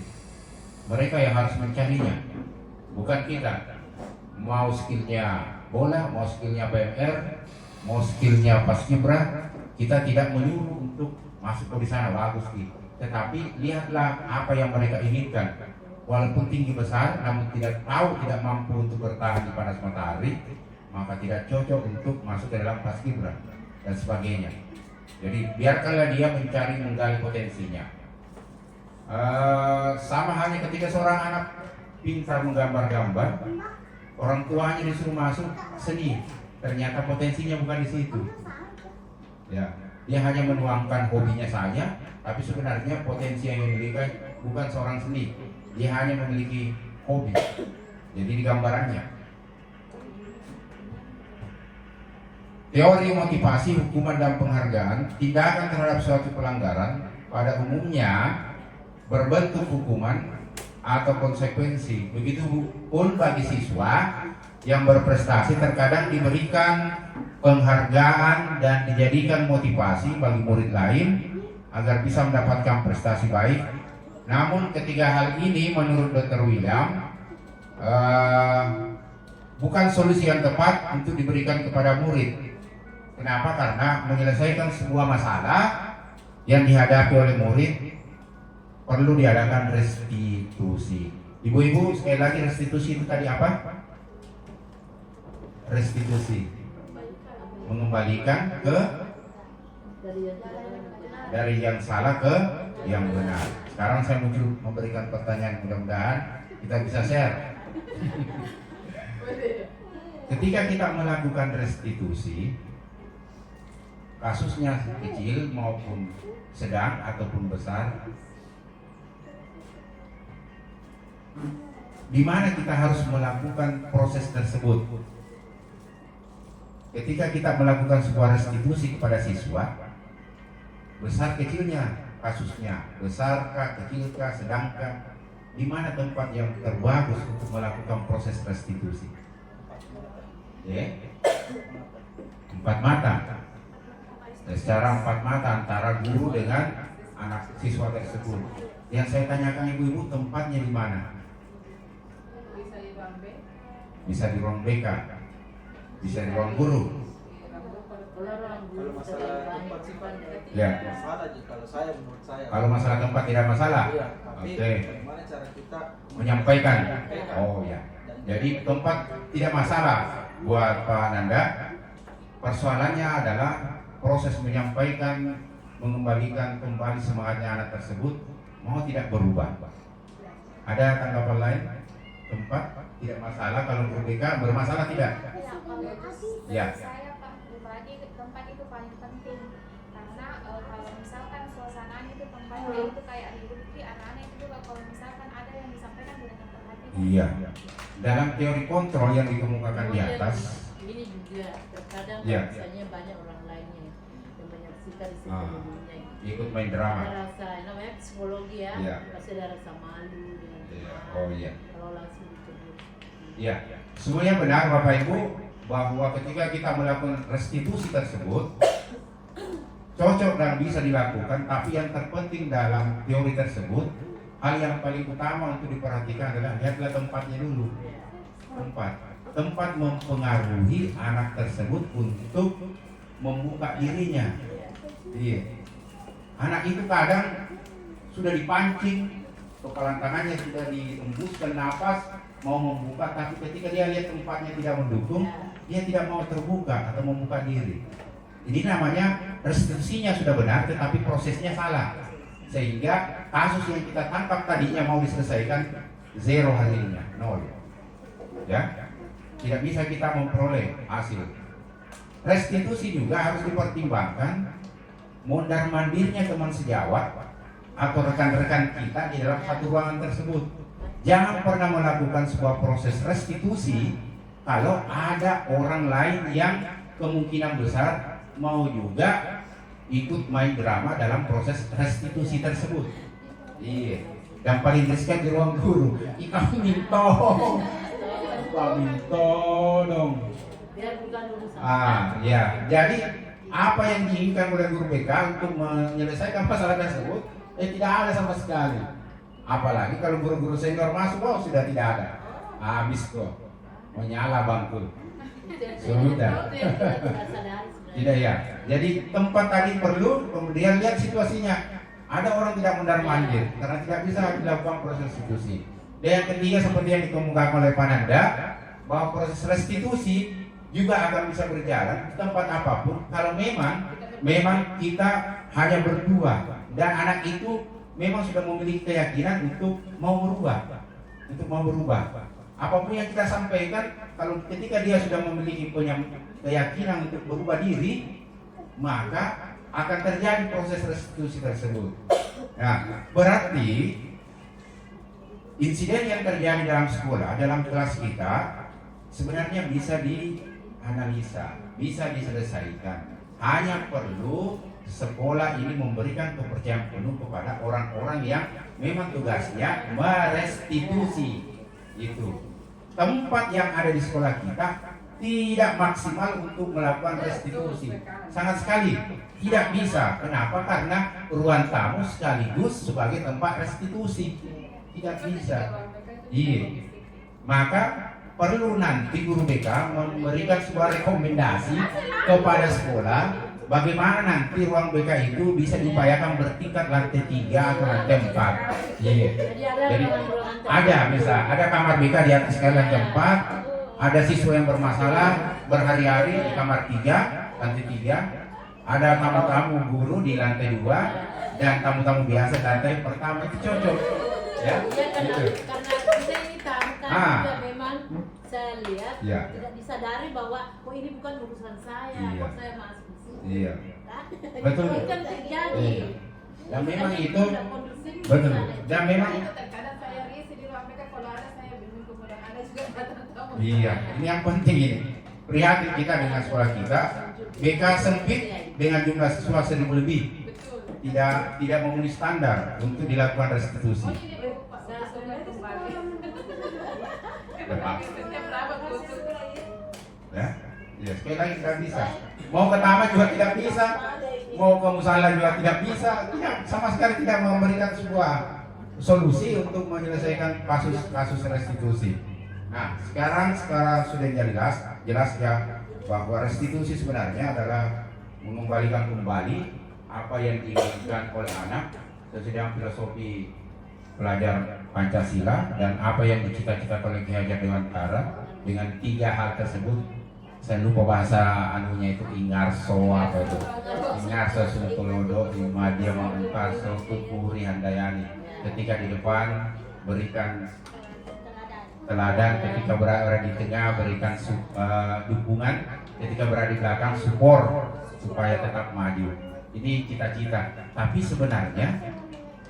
Mereka yang harus mencarinya, bukan kita. Mau skillnya bola, mau skillnya PMR, mau skillnya paskibra, kita tidak menyuruh untuk masuk ke sana bagus gitu. Tetapi lihatlah apa yang mereka inginkan. Walaupun tinggi besar, namun tidak mampu untuk bertahan di panas matahari, maka tidak cocok untuk masuk ke dalam paskibra dan sebagainya. Jadi biarkanlah dia menggali potensinya. Sama halnya ketika seorang anak pintar menggambar-gambar, orang tuanya disuruh masuk seni, ternyata potensinya bukan di situ. Ya, dia hanya menuangkan hobinya saja, tapi sebenarnya potensi yang dimiliki bukan seorang seni. Dia hanya memiliki hobi, jadi di gambarannya. Teori motivasi, hukuman dan penghargaan. Tindakan terhadap suatu pelanggaran pada umumnya berbentuk hukuman atau konsekuensi. Begitupun bagi siswa yang berprestasi terkadang diberikan penghargaan dan dijadikan motivasi bagi murid lain agar bisa mendapatkan prestasi baik. Namun ketiga hal ini menurut Dr. William bukan solusi yang tepat untuk diberikan kepada murid. Kenapa? Karena menyelesaikan sebuah masalah yang dihadapi oleh murid perlu diadakan restitusi. Ibu-ibu, sekali lagi restitusi itu tadi apa? Restitusi, mengembalikan ke dari yang salah ke yang benar. Sekarang saya memberikan pertanyaan, mudah-mudahan kita bisa share. Ketika kita melakukan restitusi, kasusnya kecil maupun sedang ataupun besar, di mana kita harus melakukan proses tersebut. Ketika kita melakukan sebuah restitusi kepada siswa, besar kecilnya kasusnya, besarkah, kecilkah, sedangkah, di mana tempat yang terbagus untuk melakukan proses restitusi? Ya, 4 mata. Secara 4 mata antara guru dengan anak siswa tersebut. Yang saya tanyakan ibu-ibu, tempatnya di mana? Bisa di ruang BK, bisa di ruang guru, Kalau orang Kalau dulu masalah terlalu tempat banyak sih pandai. Ya. masalah aja kalau saya menurut saya. Kalau masalah tempat tidak masalah. Iya, tapi Oke. bagaimana cara kita Menyampaikan. menyampaikan. Oh ya. Jadi tempat tidak masalah buat Pak Nanda. Persoalannya adalah proses menyampaikan, mengembalikan kembali semangatnya anak tersebut mau tidak berubah. Ada tanggapan lain? Tempat tidak masalah, kalau berbeda bermasalah tidak? Ya. Saya Pak pribadi tempat itu paling penting karena kalau misalkan suasananya itu tempatnya itu kayak diikuti anak-anak itu juga kalau misalkan ada yang disampaikan dengan yang perhatian. Iya. Dalam teori kontrol yang dikemukakan di atas, Ini juga terkadang Ya. misalnya banyak orang lainnya yang menyaksikan di situ Ah. dulunya. ikut main drama. Ada rasa, namanya psikologi ya, Iya. pasti ada rasa malu dengan Iya. teman. Oh iya. Kalau langsung ditegur. Ya, semuanya benar Bapak Ibu bahwa ketika kita melakukan restitusi tersebut cocok dan bisa dilakukan, tapi yang terpenting dalam teori tersebut, hal yang paling utama untuk diperhatikan adalah lihatlah tempatnya dulu. Tempat mempengaruhi anak tersebut untuk membuka dirinya. Iya. Anak itu kadang sudah dipancing, kepala tangannya sudah ditembuskan nafas, mau membuka, tapi ketika dia lihat tempatnya tidak mendukung, dia tidak mau terbuka atau membuka diri. Ini namanya restitusinya sudah benar, tetapi prosesnya salah. Sehingga kasus yang kita tangkap tadinya mau diselesaikan, zero hasilnya, nol. Ya, tidak bisa kita memperoleh hasil. Restitusi juga harus dipertimbangkan mondar mandirnya teman sejawat atau rekan-rekan kita di dalam satu ruangan tersebut. Jangan pernah melakukan sebuah proses restitusi kalau ada orang lain yang kemungkinan besar mau juga ikut main drama dalam proses restitusi tersebut. Iya. Yang paling riskan di ruang guru, ikan minto dong. Biar bukan urusan. Ya. Jadi apa yang diinginkan oleh guru BK untuk menyelesaikan masalah tersebut, tidak ada sama sekali. Apalagi kalau guru-guru senior masuk, oh sudah tidak ada. Habis kok, menyala bangku. Sudah. Tidak ya. Jadi tempat tadi perlu, kemudian lihat situasinya. Ada orang tidak mondar mandir karena tidak bisa dilakukan proses restitusi. Dan yang ketiga seperti yang dikemukakan oleh Pak Nanda, bahwa proses restitusi juga akan bisa berjalan di tempat apapun kalau memang kita hanya berdua dan anak itu memang sudah memiliki keyakinan untuk mau berubah. Apapun yang kita sampaikan, kalau ketika dia sudah memiliki keyakinan untuk berubah diri, maka akan terjadi proses restitusi tersebut. Nah, berarti insiden yang terjadi dalam sekolah, dalam kelas kita sebenarnya bisa dianalisa, bisa diselesaikan. Hanya perlu sekolah ini memberikan kepercayaan penuh kepada orang-orang yang memang tugasnya merestitusi. Itu tempat yang ada di sekolah kita tidak maksimal untuk melakukan restitusi, sangat sekali tidak bisa. Kenapa? Karena ruang tamu sekaligus sebagai tempat restitusi, tidak bisa. Iya, maka perlu nanti guru BK memberikan sebuah rekomendasi kepada sekolah bagaimana nanti ruang BK itu bisa diupayakan bertingkat lantai 3 atau lantai 4. Iya. Jadi ada kamar BK di atas lantai 4, ada siswa yang bermasalah berhari-hari di kamar 3, lantai 3, ada tamu-tamu guru di lantai 2 dan tamu-tamu biasa di lantai pertama. Itu cocok. Ya, karena gitu. kita ini tamu juga memang saya lihat tidak disadari bahwa ini bukan urusan saya, kok saya masuk di sini. Iya. Betul. Itu kan terjadi. Iya. Dan memang Tapi itu tidak kondusif betul. misalnya. Dan memang Terkadang saya risih di ruang mereka kalau ada saya bingung kemudian ada juga datang-tamu. iya, ini yang penting ini. Prihatin kita dengan sekolah kita, BK sempit dengan jumlah siswa 1000 lebih. Tidak memenuhi standar untuk dilakukan restitusi. Ya, sekali lagi tidak bisa. Mau ke taman juga tidak bisa, mau ke musala juga tidak bisa. Sama sekali tidak memberikan sebuah solusi untuk menyelesaikan kasus restitusi. Nah, sekarang sudah jelas ya bahwa restitusi sebenarnya adalah mengembalikan kembali apa yang diinginkan oleh anak sesuai dengan filosofi pelajar Pancasila dan apa yang dicita-citakan oleh Ki Hajar Dewantara. Dengan 3 hal tersebut, saya lupa bahasa anunya itu, Ingarso apa itu, Ingarso Suntolodo Imadia Mangkarso Tukuri Handayani. Ketika di depan berikan teladan, ketika berada di tengah berikan dukungan, ketika berada di belakang support supaya tetap maju. Ini cita-cita. Tapi sebenarnya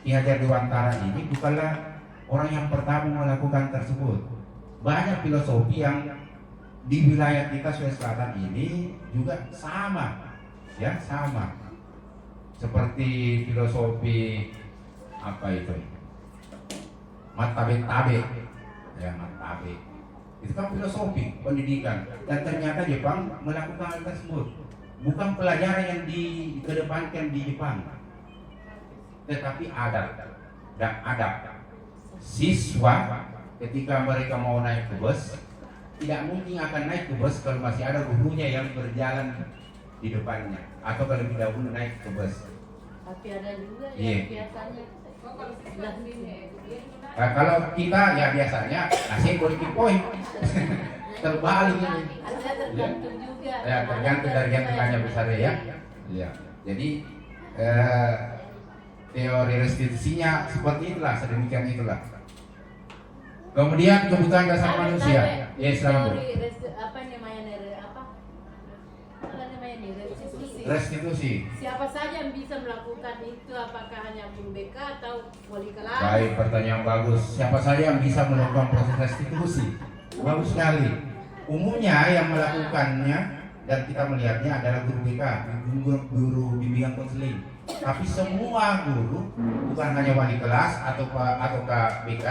Ki Hajar Dewantara ini bukanlah orang yang pertama melakukan tersebut. Banyak filosofi yang di wilayah kita Sulawesi Selatan ini juga sama, ya sama. Seperti filosofi apa itu? Matabe-tabe, ya matabe. Itu kan filosofi pendidikan, dan ternyata Jepang melakukan hal tersebut. Bukan pelajaran yang dikedepankan di Jepang, tetapi adab dan adab. Siswa ketika mereka mau naik ke bus, tidak mungkin akan naik ke bus kalau masih ada gurunya yang berjalan di depannya, atau kalau lebih dahulu naik ke bus. Tapi ada juga Iya. yang biasanya sebelah sini. Nah, kalau kita ya biasanya nasi politik poin terbalik ini. Ada tergantung juga. Ya tergantung dari yang tanya besar ya. Iya. Jadi teori restitusinya seperti itulah, sedemikian itulah. Kemudian kebutuhan dasar manusia. Ya, selamat. Apa namanya restitusi. Restitusi. Siapa saja yang bisa melakukan itu? Apakah hanya guru BK atau wali kelas? Baik, pertanyaan bagus. Siapa saja yang bisa melakukan proses restitusi? Bagus sekali. Umumnya yang melakukannya dan kita melihatnya adalah guru BK, guru bimbingan konseling. Tapi semua guru, bukan hanya wali kelas atau BK,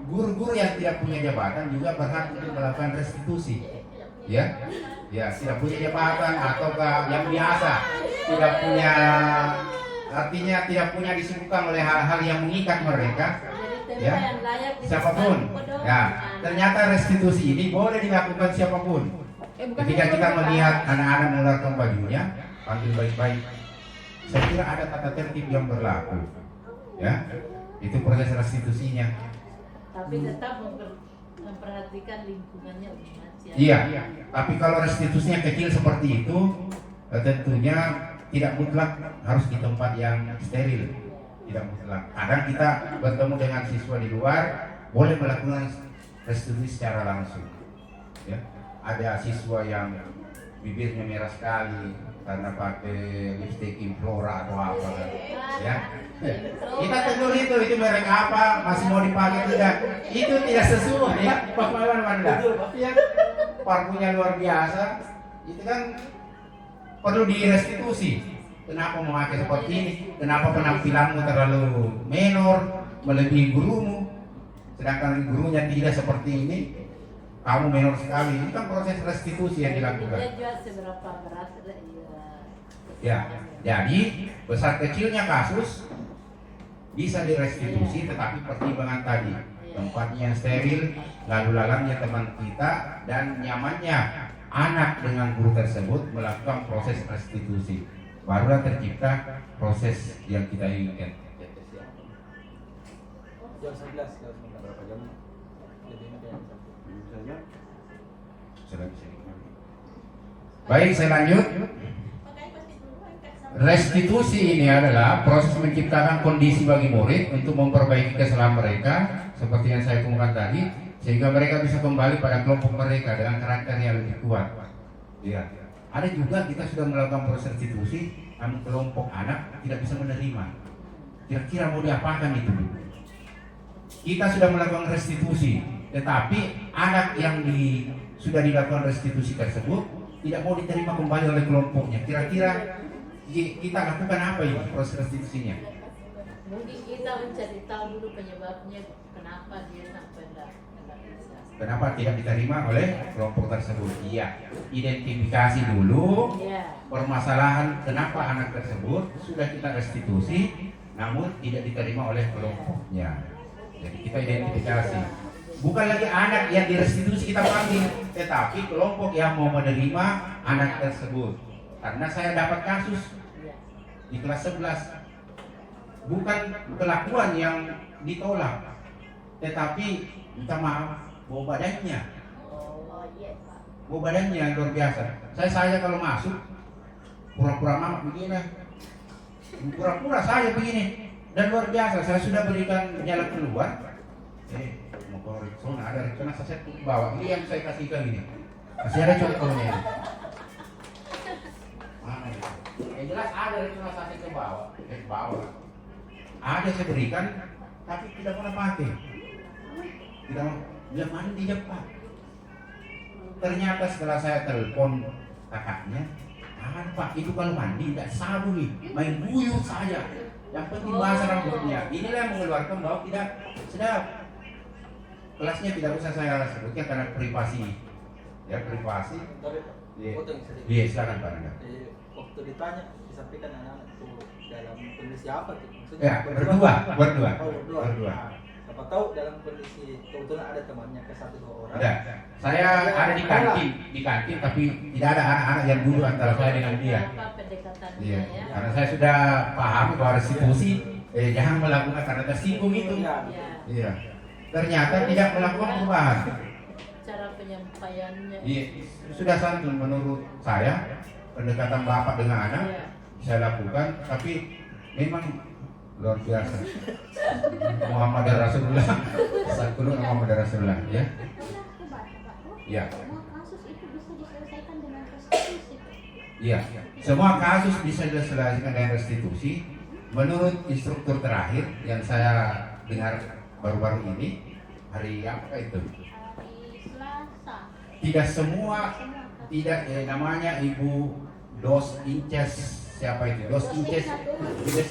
guru-guru yang tidak punya jabatan juga berhak untuk melakukan restitusi. Ya, tidak punya jabatan atau yang biasa, tidak punya, artinya tidak punya disibukkan oleh hal-hal yang mengikat mereka. Ya, siapapun. Ya, ternyata restitusi ini boleh dilakukan siapapun. Ketika kita melihat anak-anak mengeluarkan bajunya, panggil baik-baik. Saya kira ada tata tertib yang berlaku. Ya, itu proses restitusinya. Tapi tetap memperhatikan lingkungannya umat. Iya, tapi kalau restitusinya kecil seperti itu, tentunya tidak mutlak harus di tempat yang steril. Tidak mutlak. Kadang kita bertemu dengan siswa di luar, boleh melakukan restitusi secara langsung. Ya, ada siswa yang bibirnya merah sekali karena pakai lipstick Implora atau apa kan. Ya. Kita tegur itu merek apa, masih mau dipakai tidak? Itu tidak sesuai ya, Pak Wanda. Ya, parfumnya luar biasa. Itu kan perlu direstitusi. Kenapa memakai seperti ini? Kenapa penampilanmu terlalu menor, melebihi gurumu? Sedangkan gurunya tidak seperti ini, kamu menor sekali. Ini kan proses restitusi yang dilakukan. Dia jual seberapa berat? Ya, jadi besar kecilnya kasus bisa direstitusi, tetapi pertimbangan tadi tempatnya yang steril, lalu lalangnya teman kita, dan nyamannya anak dengan guru tersebut melakukan proses restitusi. Barulah tercipta proses yang kita inginkan. Jam 11 berapa jam? Jadi ini kayak Baik, saya lanjut. Restitusi ini adalah proses menciptakan kondisi bagi murid untuk memperbaiki kesalahan mereka, seperti yang saya kemukakan tadi, sehingga mereka bisa kembali pada kelompok mereka dengan karakter yang lebih kuat. Ya. Ada juga kita sudah melakukan proses restitusi, namun kelompok anak tidak bisa menerima. Kira-kira mau diapakan itu? Kita sudah melakukan restitusi, tetapi anak yang sudah dilakukan restitusi tersebut tidak mau diterima kembali oleh kelompoknya. Kira-kira kita lakukan apa ini proses restitusinya? Mungkin kita mencari tahu dulu penyebabnya, kenapa dia sampai tidak bisa. Kenapa tidak diterima oleh kelompok tersebut? Iya, identifikasi dulu permasalahan kenapa anak tersebut sudah kita restitusi, namun tidak diterima oleh kelompoknya. Jadi kita identifikasi. Bukan lagi anak yang direstitusi kita panggil, tetapi kelompok yang mau menerima anak tersebut. Karena saya dapat kasus di kelas 11. Bukan kelakuan yang ditolak, tetapi minta maaf, bawa badannya. Bawa badannya luar biasa. Saya kalau masuk, pura-pura mama begini. Pura-pura saya begini. Dan luar biasa, saya sudah berikan jalan keluar. Motor Rexona ada Rexona saya bawa. Ini yang saya kasihkan ini. Masih ada contohnya. Mana itu? Jelas ada Rexona saya ke bawah. Ada saya berikan, tapi tidak pernah pakai. Tidak mau. Dia mandi cepat. Ternyata setelah saya telepon kakaknya, Pak itu kalau mandi tidak sabu nih, main buyut saja. Yang penting basah rambutnya. Inilah yang mengeluarkan bau tidak sedap. Kelasnya tidak usah saya sebutkan karena privasi. Ya privasi. Iya, silakan Pak Nanda. Waktu ditanya disampaikan anak-anak itu dalam kondisi apa tuh? Maksudnya Ya, berdua. Oh, berdua. Siapa tahu dalam kondisi kebetulan ada temannya ke 1-2 orang. Ada. Saya ada di kantin tapi tidak ada anak-anak yang dulu antara saya dengan dia. Apa pendekatannya Iya, ya? karena saya sudah paham bahwa restitusi jangan melakukan karena tersinggung itu. Iya. Iya. Ternyata tidak melakukan perubahan. Cara penyampaiannya. Iya, sudah santun menurut saya pendekatan bapak dengan anak Iya. saya lakukan, tapi memang luar biasa. Muhammad Rasulullah, sakulun Muhammad Rasulullah, ya. Iya. Semua kasus itu bisa diselesaikan dengan restitusi. Iya. Semua kasus bisa diselesaikan dengan restitusi. Menurut instruktur terakhir yang saya dengar baru-baru ini, hari apa itu? Hari Selasa. Tidak semua, tidak namanya Ibu Dos Inces, siapa itu? Dos Inces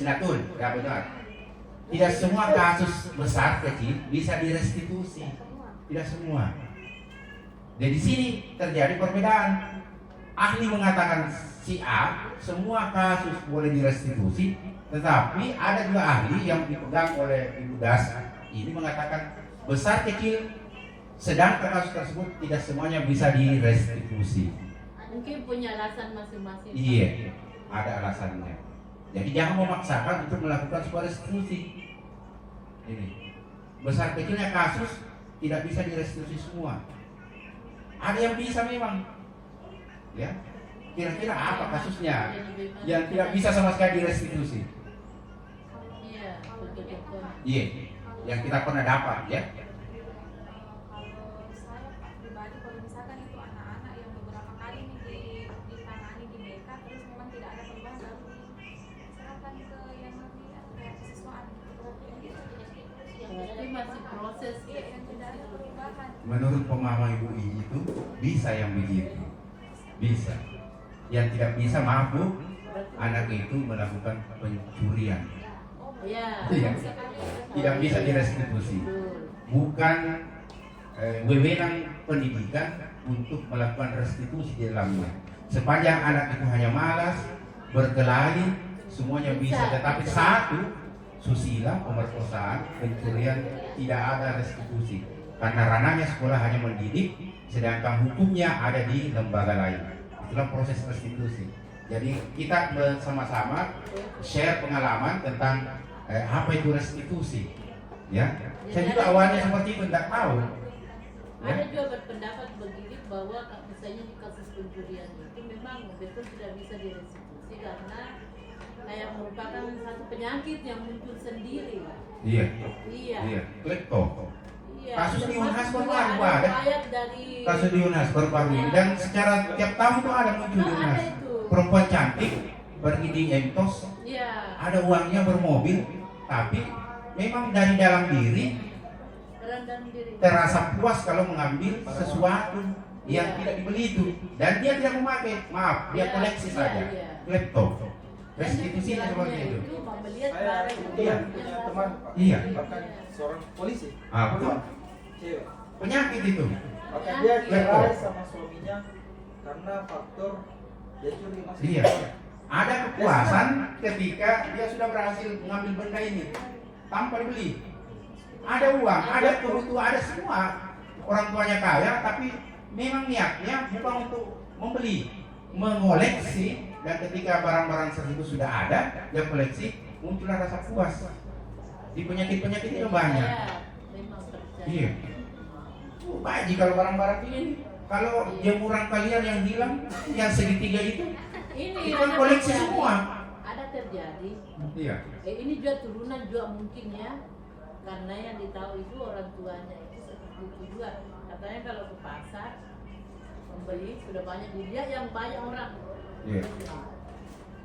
Natul, ya benar. Tidak semua kasus besar kecil bisa direstitusi, tidak semua. Jadi di sini terjadi perbedaan. Ahli mengatakan si A semua kasus boleh direstitusi, tetapi ada juga ahli yang dipegang oleh Ibu Das ini mengatakan besar kecil, sedangkan kasus tersebut tidak semuanya bisa direstitusi. Mungkin punya alasan masing-masing. Iya, ada alasannya. Jadi jangan memaksakan untuk melakukan sebuah restitusi. Ini besar kecilnya kasus tidak bisa direstitusi semua. Ada yang bisa memang. Ya, kira-kira apa kasusnya yang tidak bisa sama sekali direstitusi? Iya, betul-betul. Iya, yang kita pernah dapat ya. Kalau saya pribadi kalau misalkan itu anak-anak yang beberapa kali ditangani di BK terus memang tidak ada perubahan baru diserahkan ke yang lebih kesiswaan. Jadi masih proses. Iya, yang tidak ada perubahan. Menurut pemahaman Ibu itu bisa yang begitu, bisa. Yang tidak bisa, maaf Bu, anak itu melakukan pencurian. Iya. Iya. Tidak bisa direstitusi. Bukan wewenang pendidikan untuk melakukan restitusi di dalamnya. Sepanjang anak itu hanya malas, berkelahi, semuanya bisa. Tetapi satu, susila, pemerkosaan, pencurian, tidak ada restitusi. Karena ranahnya sekolah hanya mendidik, sedangkan hukumnya ada di lembaga lain. Itulah proses restitusi. Jadi kita bersama-sama share pengalaman tentang apa itu restitusi. Ya, saya juga awalnya seperti itu tidak tahu. Ya. Ada juga berpendapat begini bahwa misalnya di kasus pencurian itu memang betul tidak bisa direstitusi karena kayak merupakan satu penyakit yang muncul sendiri. Iya. Iya. Iya. Klepto. Iya. Kasus di Unhas Termasuk juga baru ada. riwayat dari Kasus di Unhas baru-baru ini dan secara tiap tahun itu ada muncul di Unhas. ada itu. Perempuan cantik pergi di Entos, Iya. ada uangnya bermobil, tapi memang dari dalam diri Rendah diri. terasa puas kalau mengambil sesuatu yang tidak dibeli itu dan dia tidak memakai, maaf, dia Iya, koleksi iya, saja. iya. Klepto. Restitusinya seperti itu. Melihat Saya barang punya teman Iya. bahkan seorang polisi. Ah, betul. Cewek. Penyakit itu. Maka dia Betul. cerai sama suaminya karena faktor dia curi masih. Iya. Ada kepuasan ketika dia sudah berhasil mengambil benda ini tanpa dibeli. ada uang, ada kebutuhan, ada semua. Orang tuanya kaya, tapi memang niatnya bukan untuk membeli, mengoleksi. Dan ketika barang-barang tersebut sudah ada, dia koleksi, muncullah rasa puas. Di penyakit-penyakit itu banyak. Memang percaya. Iya. Baji kalau barang-barang ini, kalau jemuran kalian yang hilang, yang segitiga itu Ini kan ada koleksi terjadi. semua. Ada terjadi. Iya. Ini juga turunan juga mungkin ya, karena yang ditahu itu orang tuanya itu seperti itu juga. Katanya kalau ke pasar membeli sudah banyak dilihat yang banyak orang. Iya.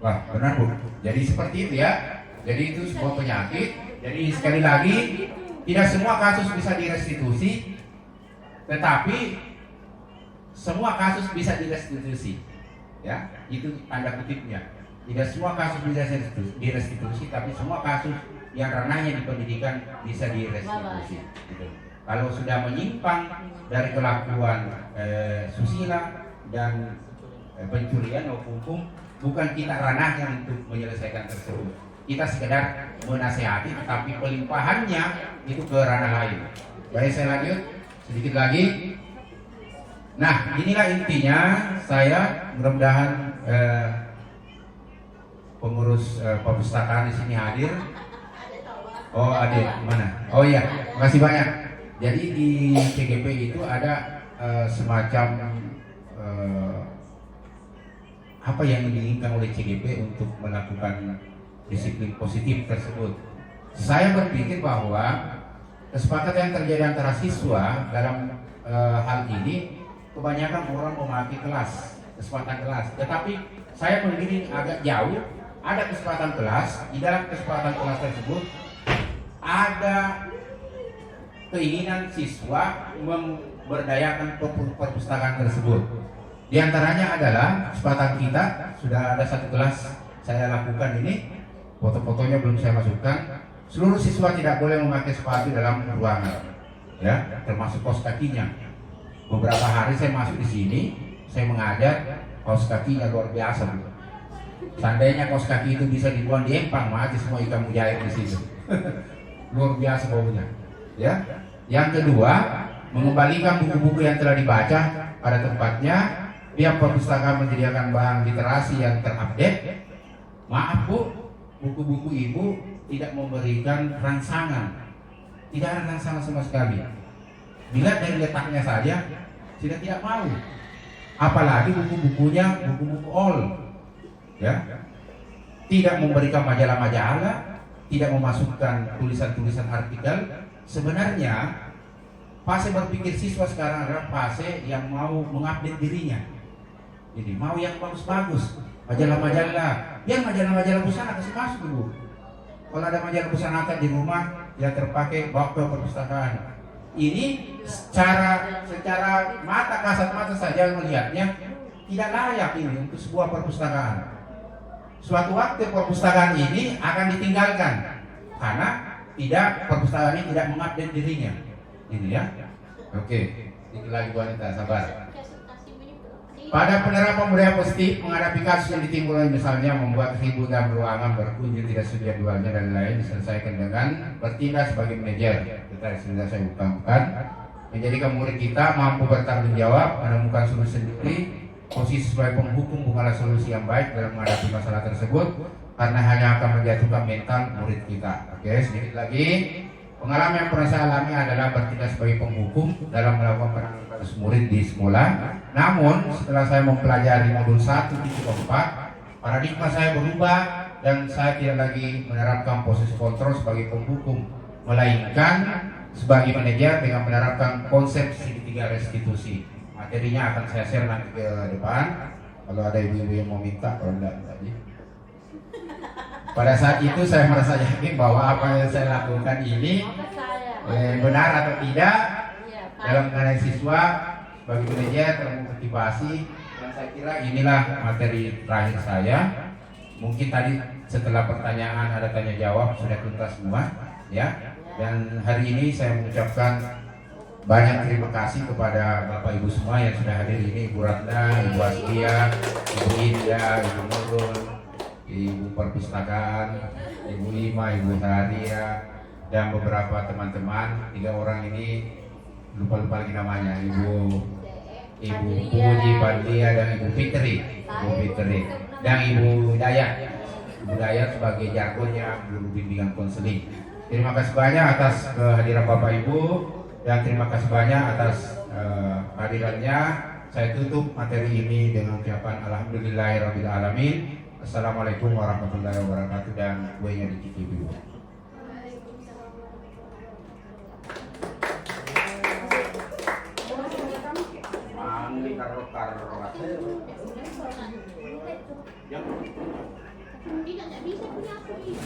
Wah, benar Bu. Jadi seperti itu ya. Jadi itu sebuah penyakit. Jadi sekali lagi, tidak semua kasus bisa direstitusi, tetapi semua kasus bisa direstitusi. Ya, itu tanda kutipnya. Tidak semua kasus bisa direstitusi, tapi semua kasus yang ranahnya di pendidikan bisa direstitusi. Gitu. Kalau sudah menyimpang dari kelakuan susila dan pencurian maupun hukum, bukan kita ranahnya untuk menyelesaikan tersebut. Kita sekedar menasehati, tetapi pelimpahannya itu ke ranah lain. Baik, saya lanjut sedikit lagi. Nah, inilah intinya. Saya mudah-mudahan pengurus perpustakaan di sini hadir. Oh, ada mana? Oh iya, makasih banyak. Jadi di CGP itu ada semacam apa yang diinginkan oleh CGP untuk melakukan disiplin positif tersebut. Saya berpikir bahwa kesepakatan yang terjadi antara siswa dalam hal ini, kebanyakan orang memakai kelas, kesempatan kelas. Tetapi saya menggiring agak jauh. Ada kesempatan kelas, di dalam kesempatan kelas tersebut ada keinginan siswa memberdayakan perpustakaan tersebut. Di antaranya adalah kesempatan kita, sudah ada satu kelas saya lakukan ini, foto-fotonya belum saya masukkan. Seluruh siswa tidak boleh memakai sepatu dalam ruangan, ya, termasuk kaos kakinya. Beberapa hari saya masuk di sini, saya mengajar, kaos kakinya luar biasa. Seandainya kaos kaki itu bisa dibuang di empang, mati semua ikan mujair di situ. Luar biasa baunya. Ya. Yang kedua, mengembalikan buku-buku yang telah dibaca pada tempatnya. Pihak perpustakaan menyediakan bahan literasi yang terupdate. Maaf Bu, buku-buku Ibu tidak memberikan rangsangan. Tidak ada rangsangan sama sekali. Bila dari letaknya saja sudah tidak mau. Apalagi buku-bukunya buku-buku all. Ya. Tidak memberikan majalah-majalah, tidak memasukkan tulisan-tulisan artikel. Sebenarnya fase berpikir siswa sekarang adalah fase yang mau mengupdate dirinya. Jadi mau yang bagus-bagus, majalah-majalah. Biar majalah-majalah busana kasih masuk dulu. Kalau ada majalah busana di rumah yang terpakai, bawa ke perpustakaan. Ini secara mata kasat mata saja melihatnya tidak layak ini untuk sebuah perpustakaan. Suatu waktu perpustakaan ini akan ditinggalkan karena perpustakaan ini tidak mengupdate dirinya. Ini ya. Oke, sedikit lagi Bu Anita, sabar. Pada penerapan budaya positif menghadapi kasus yang ditimbulkan, misalnya membuat ribut dalam ruangan, berkunjung tidak sedia dualnya dan lain, diselesaikan dengan bertindak sebagai manajer. Kita sudah saya ungkapkan, menjadikan murid kita mampu bertanggung jawab, menemukan solusi sendiri. Posisi sebagai penghukum bukanlah solusi yang baik dalam menghadapi masalah tersebut, karena hanya akan menjatuhkan mental murid kita. Oke, sedikit lagi. Pengalaman yang pernah saya alami adalah bertindak sebagai penghukum dalam melakukan penanganan kasus murid di sekolah. Namun setelah saya mempelajari modul 1.4, paradigma saya berubah dan saya tidak lagi menerapkan posisi kontrol sebagai penghukum, melainkan sebagai manajer dengan menerapkan konsep segitiga restitusi. Materinya akan saya share nanti ke depan. Kalau ada ibu-ibu yang mau minta, kalau enggak tadi. Pada saat itu saya merasa yakin bahwa apa yang saya lakukan ini benar atau tidak dalam mengenai siswa sebagai manajer termotivasi, dan saya kira inilah materi terakhir saya. Mungkin tadi setelah pertanyaan ada tanya jawab sudah tuntas semua, ya. Dan hari ini saya mengucapkan banyak terima kasih kepada Bapak Ibu semua yang sudah hadir ini, Ibu Ratna, Ibu Aslia, Ibu Indah, Ibu Nurul, Ibu Perpustakaan, Ibu Ima, Ibu Haria, dan beberapa teman-teman, 3 orang ini lupa lagi namanya, Ibu Puji Padlia dan Ibu Fitri, dan Ibu Dayat. Ibu Dayat sebagai jargonnya guru bimbingan konseling. Terima kasih banyak atas kehadiran Bapak Ibu dan terima kasih banyak atas kehadirannya. Saya tutup materi ini dengan ucapan Alhamdulillahirabbil alamin. Assalamualaikum warahmatullahi wabarakatuh dan kuenya dicicipi. Tidak bisa punya aku ini.